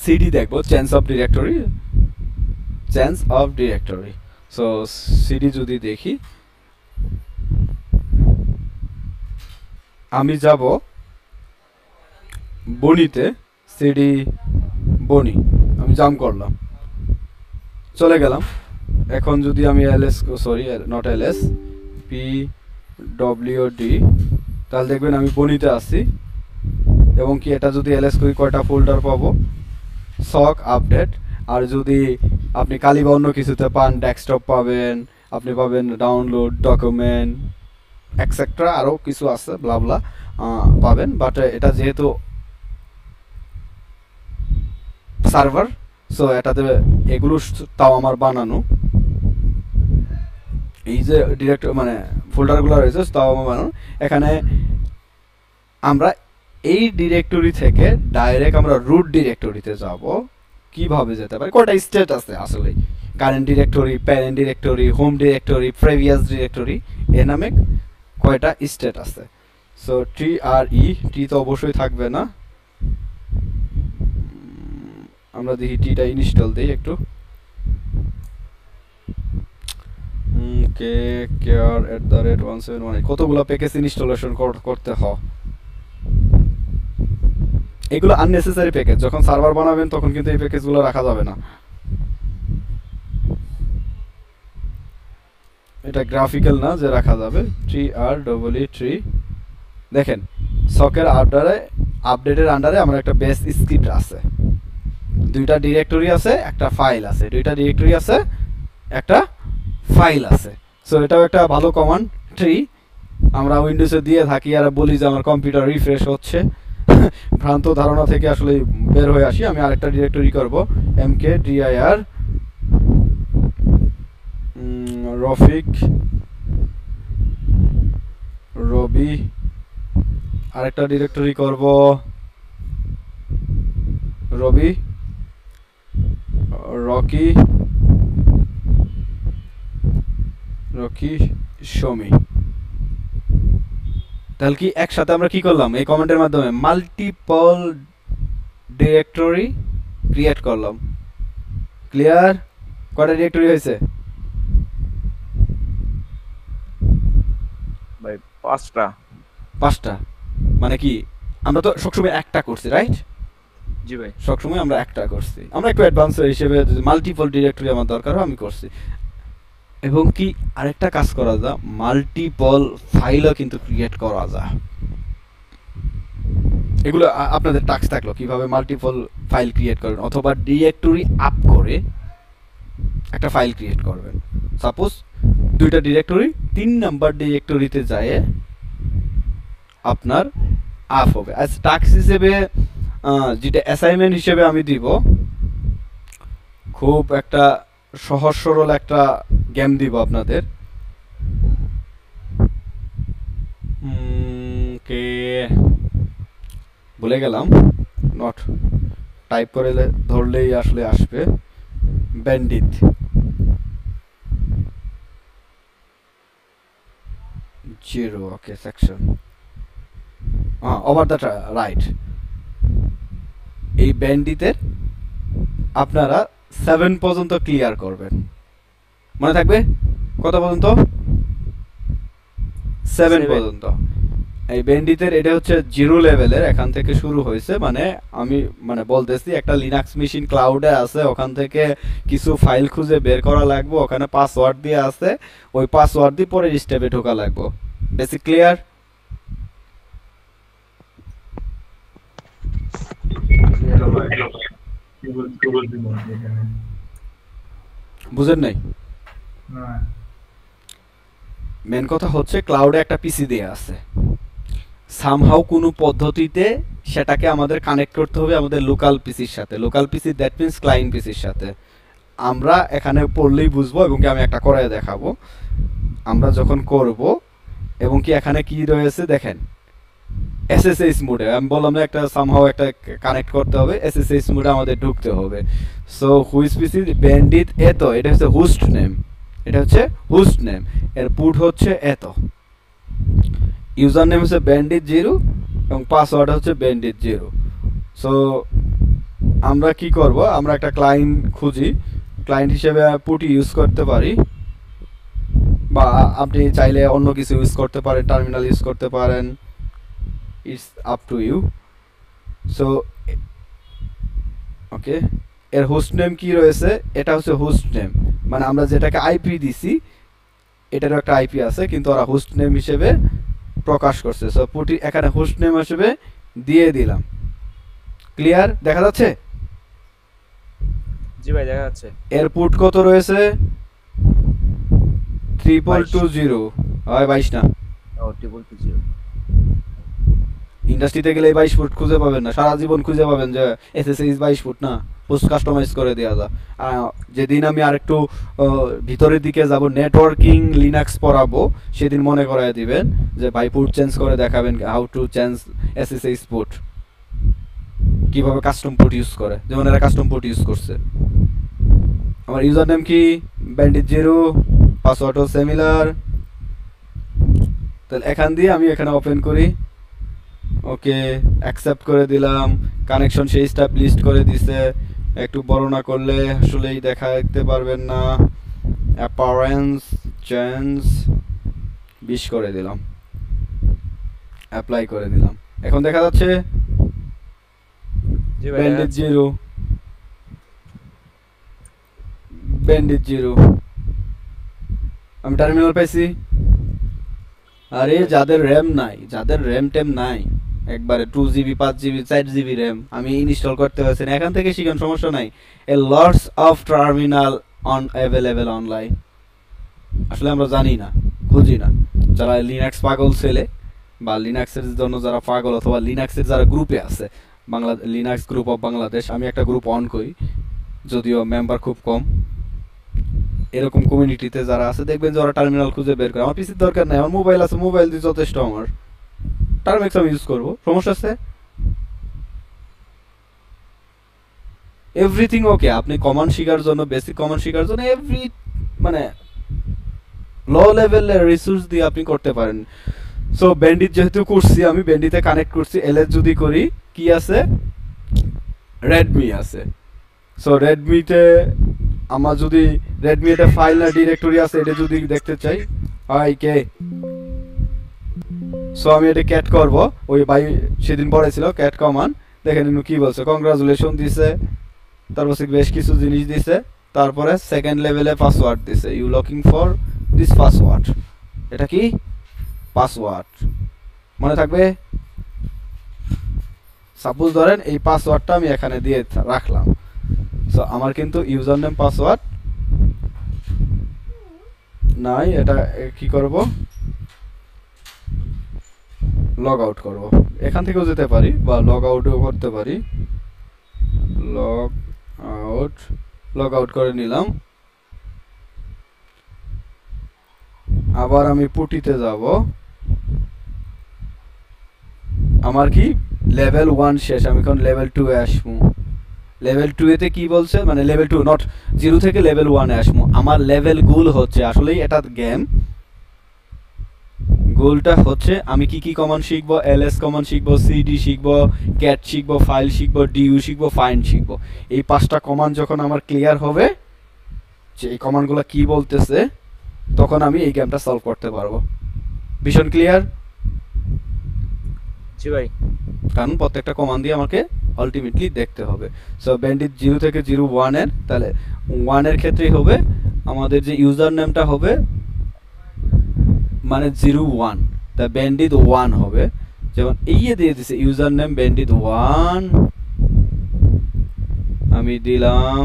সিডি দেখবো, change of directory. Change of directory, so CD যদি দেখি, আমি যাব বনিতে, সিডি বনি, আমি জাম করলাম, চলে গেলাম। এখন যদি আমি LS, sorry not LS, PWD, তাহলে দেখবেন আমি বনিতে আছি। এবং কি এটা যদি এলএস করি কয়টা ফোল্ডার পাবো, সক আপডেট। আর যদি আপনি কালি বা অন্য কিছুতে পান, ডেস্কটপ পাবেন, আপনি পাবেন ডাউনলোড, ডকুমেন্ট এক্সেট্রা, আরও কিছু আছে ব্লাবলা পাবেন। বাট এটা যেহেতু সার্ভার, সো এটাতে এগুলো তাও আমার বানানো, এই যে ডিরেক্ট মানে ফোল্ডারগুলো রয়েছে তাও আমার বানানো। এখানে আমরা এই ডিরেক্টরি থেকে ডাইরেক্ট আমরা রুট ডিরেক্টরিতে যাব। কিভাবে যেতে পারি, কয়টা স্টেট আছে আসলে, current directory, parent directory, home directory, previous directory, এ নামে কয়টা স্টেট আছে। সো টি আর ই, টি তো অবশ্যই থাকবে না, আমরা দেখি টিটা ইনস্টল দিই একটু। care@171, কতগুলো প্যাকেজ ইনস্টলেশন করতে হয়, এগুলো আননেসেসারি প্যাকেজ। যখন সার্ভার বানাবেন তখন কিন্তু এই প্যাকেজগুলো রাখা যাবে না। এটা গ্রাফিক্যাল না যে রাখা যাবে। TREE, দেখেন সকের আন্ডারে, আপডেটের আন্ডারে আমার একটা বেস স্ক্রিপ্ট আছে, দুইটা ডিরেক্টরি আছে, একটা ফাইল আছে, দুইটা ডিরেক্টরি আছে, একটা ফাইল আছে। সো এটাও একটা ভালো কমান্ড। ট্রি আমরা উইন্ডোজে দিয়ে থাকি আর বলি যে আমার কম্পিউটার রিফ্রেশ হচ্ছে, ভ্রান্ত ধারণা থেকে আসলে বের হয়ে আসি। আমি আরেকটা ডিরেক্টরি করব, mkdir রফিক রবি, আরেকটা ডিরেক্টরি করব রবি রকি শমি। তাহলে কি একসাথে আমরা কি করলাম, এই কমেন্টের মাধ্যমে মাল্টিপল ডিরেক্টরি ক্রিয়েট করলাম। ক্লিয়ার? কয়টা ডিরেক্টরি হয়েছে? ভাই 5টা। 5টা মানে কি, আমরা তো সবসময় একটা করছি, রাইট? জি ভাই, সবসময় আমরা একটা করছি। আমরা একটু অ্যাডভান্স হিসেবে মাল্টিপল ডিরেক্টরি আমার দরকার আমি করছি। এবং কি আরেকটা কাজ করা যায়, মাল্টিপল ফাইলও কিন্তু ক্রিয়েট করা যায়। এগুলো আপনাদের টাস্ক থাকলো কিভাবে মাল্টিপল ফাইল ক্রিয়েট করবেন, অথবা ডিরেক্টরি আপ করে একটা ফাইল ক্রিয়েট করবেন। সাপোজ দুইটা ডিরেক্টরি, 3 নাম্বার ডিরেক্টরিতে যায় আপনার আপ হবে। আজ টাস্ক হিসেবে যেটা অ্যাসাইনমেন্ট হিসেবে আমি দিব, খুব একটা সহজ সরল একটা গেম দিব আপনাদের। কে ভুলে গেলাম, নট টাইপ করে ধরলেই আসলে আসবে। Bandit, zero, okay, section over the right. এই ব্যান্ডিটের আপনারা 7 পর্যন্ত ক্লিয়ার করবেন, মনে থাকবে? কত পর্যন্ত? 7 পর্যন্ত। এই ব্যান্ডিটের এটা হচ্ছে 0 লেভেলের, এখান থেকে শুরু হয়েছে। মানে আমি বলতেছি একটা লিনাক্স মেশিন ক্লাউডে আছে, ওখান থেকে কিছু ফাইল খুঁজে বের করা লাগবে, ওখানে পাসওয়ার্ড দিয়ে আছে, ওই পাসওয়ার্ড দিয়ে পরের স্টেপে ঢোকা লাগবে। Basic clear? বুঝেন নাই? মেন কথা হচ্ছে ক্লাউডে একটা পিসি দেয়া আছে, সামহাউ কোনো পদ্ধতিতে সেটাকে আমাদের কানেক্ট করতে হবে আমাদের লোকাল পিসির সাথে। Local PC that means client পিসির সাথে। আমরা এখানে পড়লেই বুঝবো, এবং কি আমি একটা করে দেখাবো আমরা যখন করব। এবং কি এখানে কি রয়েছে দেখেন, এসএসএইচ মোডে আমি বললাম না একটা সামহাউ একটা কানেক্ট করতে হবে, এসএসএইচ মোডে আমাদের ঢুকতে হবে। সো হুইচ পিসি ব্যান্ডিট এত, এটা হচ্ছে হোস্ট নেম, এটা হচ্ছে হোস্ট নেম, এর পুট হচ্ছে এত, ইউজার নেম হচ্ছে ব্যান্ডিট 0 এবং পাসওয়ার্ড হচ্ছে ব্যান্ডিট 0। সো আমরা কি করব, আমরা একটা ক্লায়েন্ট খুঁজি, ক্লায়েন্ট হিসেবে পুটি ইউজ করতে পারি, বা আপনি চাইলে অন্য কিছু ইউজ করতে পারেন, টার্মিনাল ইউজ করতে পারেন, it's up to you. So okay, এর হোস্ট নেম কি রয়েছে, এটা হচ্ছে হোস্ট নেম, মানে আমরা যেটাকে আইপি দিছি এটারও একটা আইপি আছে, কিন্তু ওরা হোস্ট নেম হিসেবে প্রকাশ করছে। সো পুটি এখানে হোস্ট নেম হিসেবে দিয়ে দিলাম। ক্লিয়ার? দেখা যাচ্ছে? জি ভাই দেখা যাচ্ছে। এর পুট কত রয়েছে? 3220 হয় 22 না? ও 220। ইন্ডাস্ট্রিতে গেলে 22 ফুট খুঁজে পাবেন না, সারা জীবন খুঁজে পাবেন যে এসএসএইচ 22 ফুট না, পোস্ট কাস্টমাইজ করে দেওয়া যায়। যেদিন আমি আরেকটু ভিতরের দিকে যাব, নেটওয়ার্কিং লিনাক্স পড়াবো, সেদিন মনে করায় দিবেন যে ভাই পুট চেঞ্জ করে দেখাবেন, how to change SSH port, কিভাবে কাস্টম পুট ইউজ করে, যেমন এরা কাস্টম পুট ইউজ করছে। আমার ইউজার নেম কি? ব্যান্ডিট 0, পাসওয়ার্ডও সিমিলার। তাহলে এখান দিয়ে আমি এখানে ওপেন করি, ওকে অ্যাকসেপ্ট করে দিলাম, কানেকশন সেই এস্টাবলিশড করে দিছে। একটু বড় না করলে আসলেই দেখাতে পারবেন না। অ্যাপারেন্স চেঞ্জ 20 করে দিলাম, অ্যাপ্লাই করে দিলাম। এখন দেখা যাচ্ছে জি ভাই ব্যান্ডিট 0, ব্যান্ডিট 0। আমি টার্মিনাল পাইছি। আরে যাদের র্যাম নাই, যাদের র্যাম ট্যাম নাই, একবারে 2GB 5GB 4GB র্যাম আমি ইনস্টল করতে পারছি না, এখান থেকে শিখেন, সমস্যা নাই। A lots of terminal on available online. আসলে আমরা জানি না, খুঁজি না। যারা লিনাক্স পাগল ছেলে বা লিনাক্সের জন্য যারা পাগল, অথবা লিনাক্সের যারা গ্রুপে আছে, Bangla Linux group of Bangladesh, আমি একটা গ্রুপ অন করি, যদিও মেম্বার খুব কম। এরকম কমিউনিটিতে যারা আছে দেখবেন যে ওরা টার্মিনাল খুঁজে বের করে। আমার পিসির দরকার নাই, আমার মোবাইল আছে, মোবাইল দিয়ে যথেষ্ট। আমার টার্মেক্স আমি ইউজ করবো, সমস্যা আছে? Everything okay. আপনি কমান্ড শিখার জন্য, বেসিক কমান্ড শিখার জন্য মানে লো লেভেলের রিসোর্স দিয়ে আপনি করতে পারেন। সো ব্যান্ডিট যেহেতু করছি, আমি ব্যান্ডিতে কানেক্ট করছি। এলএস যদি করি, কি আছে? রেডমি আছে। সো রেডমিতে আমার যদি রেডমি এটা ফাইল না ডিরেক্টরি আছে, এটা যদি দেখতে চাই, কে সো আমি এটা ক্যাট করব। ওই ভাই সেদিন পড়েছিল ক্যাট কমান্ড, দেখেন কি বলছে, কংগ্রাচুলেশন দিছে, তারপর বেশ কিছু জিনিস দিছে, তারপরে সেকেন্ড লেভেলে পাসওয়ার্ড দিছে, you looking for this password. এটা কি পাসওয়ার্ড? মনে থাকবে? সাপোজ ধরেন এই পাসওয়ার্ডটা আমি এখানে দিয়ে রাখলাম। সো আমার কিন্তু ইউজার নেম পাসওয়ার্ড নাই। এটা কি করব? লগ আউট করব, এখান থেকেও যেতে পারি বা লগ আউটও করতে পারি। লগ আউট করে নিলাম। আবার আমি পুটিতে যাব। আমার কি লেভেল 1 শেষ, আমি এখন লেভেল 2 এ আসবো। লেভেল 2 এতে কি বলছে, মানে লেভেল 2 নট 0 থেকে লেভেল 1 এ আসবো। আমার লেভেল গোল হচ্ছে, আসলেই এটা গেম গোলটা হচ্ছে আমি কি কি কমান্ড শিখবো, ls কমান্ড শিখবো, cd শিখবো, cat শিখবো, ফাইল শিখবো, du শিখবো, ফাইন্ড শিখবো। এই 5টা কমান্ড যখন আমার ক্লিয়ার হবে যে এই কমান্ডগুলো কি বলতেছে, তখন আমি এই গেমটা সলভ করতে পারবো। ভীষণ ক্লিয়ার? জি ভাই। কারণ প্রত্যেকটা কমান্ড দিয়ে আমাকে আলটিমেটলি দেখতে হবে। সো ব্যান্ডিট 0 থেকে 01 এর, তাহলে 1 এর ক্ষেত্রেই হবে আমাদের যে ইউজার নেমটা হবে মানে 01, তা ব্যান্ডিট 1 হবে। যেমন এই দিয়ে দিছে ইউজার নেম ব্যান্ডিট 1, আমি দিলাম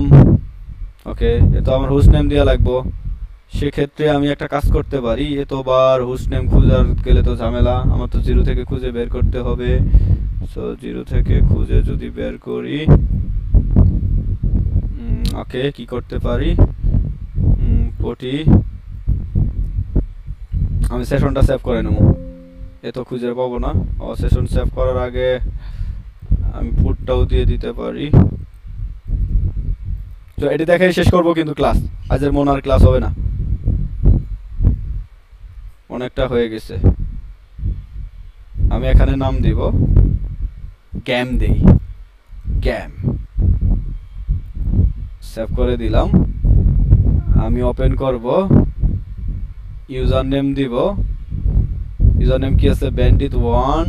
ওকে। এ তো আমার হোস্ট নেম দেওয়া লাগবো। সেক্ষেত্রে আমি একটা কাজ করতে পারি, এতবার হোস্ট নেম খোঁজার গেলে তো ঝামেলা, আমার তো 0 থেকে খুঁজে বের করতে হবে। সো 0 থেকে খুঁজে যদি বের করি, ওকে কি করতে পারি, পটি আমি সেশনটা সেভ করে নেব, এ তো খুঁজে পাবো না। সেশন সেভ করার আগে আমি পুটটাও দিয়ে দিতে পারি। তো এটি দেখাই শেষ করব কিন্তু ক্লাস, আজের মনে আর ক্লাস হবে না, অনেকটা হয়ে গেছে। আমি এখানে নাম দিব গেম, দেই গেম, সেভ করে দিলাম। আমি ওপেন করব, ইউজার নেম দিব, ইউজার নেম কি আছে ব্যান্ডিট 1,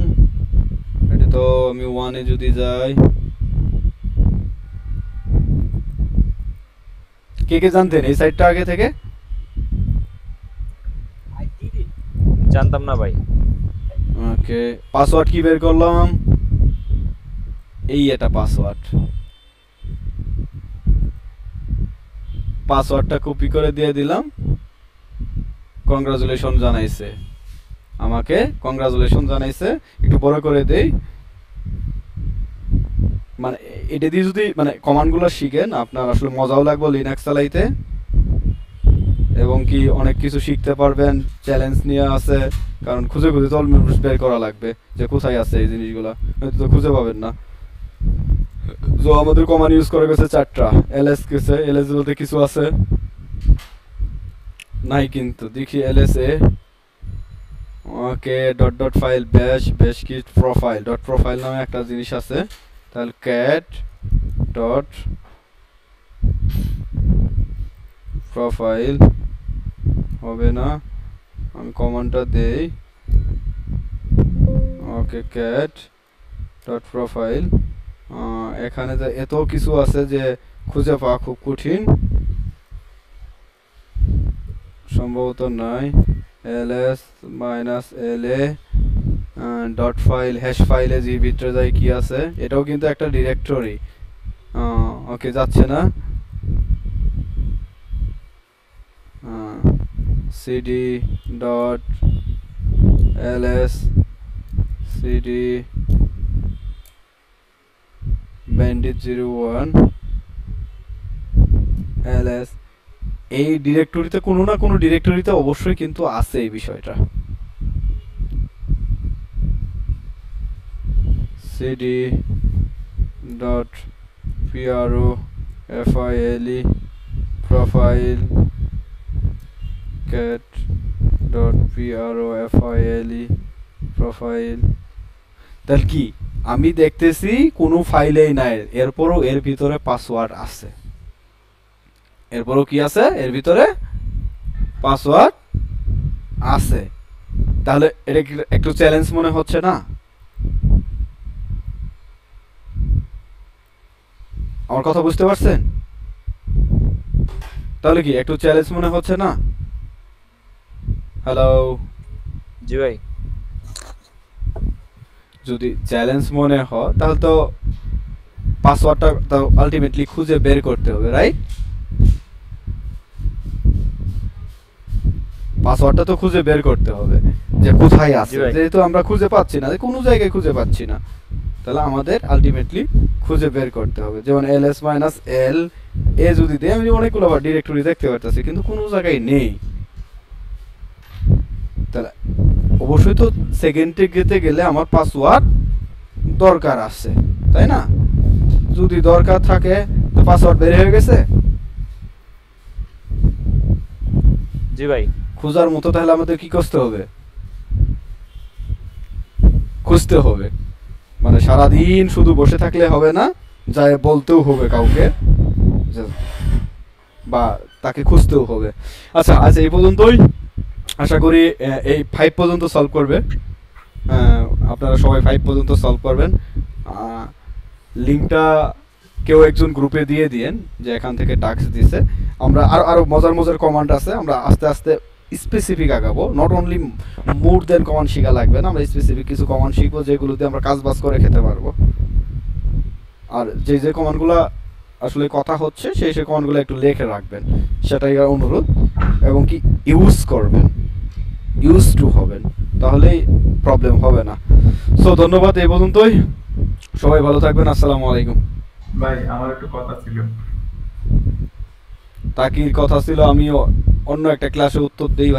এটা তো আমি 1 এ যদি যাই, কে কে জানতেন এই সাইটটা আগে থেকে? জানতাম না ভাই। ওকে, পাসওয়ার্ড কি বের করলাম, এই এটা পাসওয়ার্ড। পাসওয়ার্ডটা কপি করে দিয়ে দিলাম। কংগ্রাচুলেশন জানাইছে আমাকে, কংগ্রাচুলেশন জানাইছে। একটু বড় করে দেই, মানে এটা দিয়ে যদি মানে কমান্ডগুলো শিখেন আপনার আসলে মজাও লাগবে লিনাক্স চালাইতে, এবং কি অনেক কিছু শিখতে পারবেন। চ্যালেঞ্জ নিয়ে আছে, কারণ খুঁজে খুঁজে তো বের করা লাগবে যে কোথায় আছে এই জিনিসগুলো, হয়তো খুঁজে পাবেন না। তো আমাদের কমান্ড ইউজ করে গেছে 4টা। ls গেছে, ls বলতে কিছু আছে নাই, কিন্তু দেখি ls এ ওকে ডট ডট ফাইল ব্যাশ ব্যাশ কি প্রোফাইল ডট প্রোফাইল নামে একটা জিনিস আছে। তাহলে cat ডট প্রোফাইল হবে না, আমি কমান্ডটা দেই ওকে cat ডট প্রোফাইল। এখানে যে এত কিছু আছে যে খুঁজে পাওয়া খুব কঠিন, সম্ভবত নাই। ls -la dot file hash ফাইলে যে ভিতরে যাই কি আছে, এটাও কিন্তু একটা ডিরেক্টরি। ওকে যাচ্ছে না। cd dot ls cd bandit 01 ls, এই ডিরেক্টরিতে কোনো না কোনো ডিরেক্টরিতে অবশ্যই কিন্তু আছে এই বিষয়টা। cd dot profile profile cat dot profile profile। তাহলে কি আমি দেখতেছি কোনো ফাইলেই নাই, এরপরও এর ভিতরে পাসওয়ার্ড আছে, এরপরও কি আছে এর ভিতরে পাসওয়ার্ড আছে। তাহলে এটা একটু চ্যালেঞ্জ মনে হচ্ছে না? আমার কথা বুঝতে পারছেন? তাহলে কি একটু চ্যালেঞ্জ মনে হচ্ছে না? হ্যালো জি ভাই। যদি চ্যালেঞ্জ মনে হয় তাহলে তো পাসওয়ার্ডটা তো আলটিমেটলি খুঁজে বের করতে হবে, রাইট? পাসওয়ার্ডটা তো খুঁজে বের করতে হবে যে কোথায় আছে, জি ভাই। যেহেতু আমরা খুঁজে পাচ্ছি না, কোনো জায়গায় খুঁজে পাচ্ছি না, তাহলে আমাদের আলটিমেটলি খুঁজে বের করতে হবে। যেমন ls-l এ যদি দেই, আমি অনেকগুলো আবার ডিরেক্টরি দেখতে পারতেছি কিন্তু কোনো জায়গায় নেই, তাহলে অবশ্যই তো সেকেন্ডে যেতে গেলে আমার পাসওয়ার্ড দরকার আছে, তাই না? যদি দরকার থাকে তো পাসওয়ার্ড বের হয়ে গেছে, জি ভাই। খোঁজার মতো, তাহলে আমাদের কি করতে হবে? খুঁজতে হবে। মানে সারাদিন শুধু বসে থাকলে হবে না, যায় বলতেও হবে কাউকে, বা তাকে খুঁজতেও হবে। আচ্ছা আজ এই পর্যন্তই, আশা করি এই 5 পর্যন্ত সলভ করবে, আপনারা সবাই 5 পর্যন্ত সলভ করবেন। লিঙ্কটা কেউ একজন গ্রুপে দিয়ে দিয়েন যে এখান থেকে টাস্ক দিছে। আমরা আরো মজার মজার কমান্ড আছে, আমরা আস্তে আস্তে স্পেসিফিক আগাবো, not only more than command শিখা লাগবে না, আমরা স্পেসিফিক কিছু কমান্ড শিখবো যেগুলো দিয়ে আমরা কাজ বাজ করে খেতে পারবো। আর যে কমান্ডগুলো আসলে কথা হচ্ছে সেই কমান্ডগুলো একটু লিখে রাখবেন, সেটাই অনুরোধ, এবং কি ইউজ করবেন, ইউজ টু হবেন, তাহলেই প্রবলেম হবে না। সো ধন্যবাদ, এই পর্যন্তই, সবাই ভালো থাকবেন, আসসালামু আলাইকুম। ভাই আমার একটু কথা ছিল। তাকির কথা ছিল, আমি অন্য একটা ক্লাসে উত্তর দেই।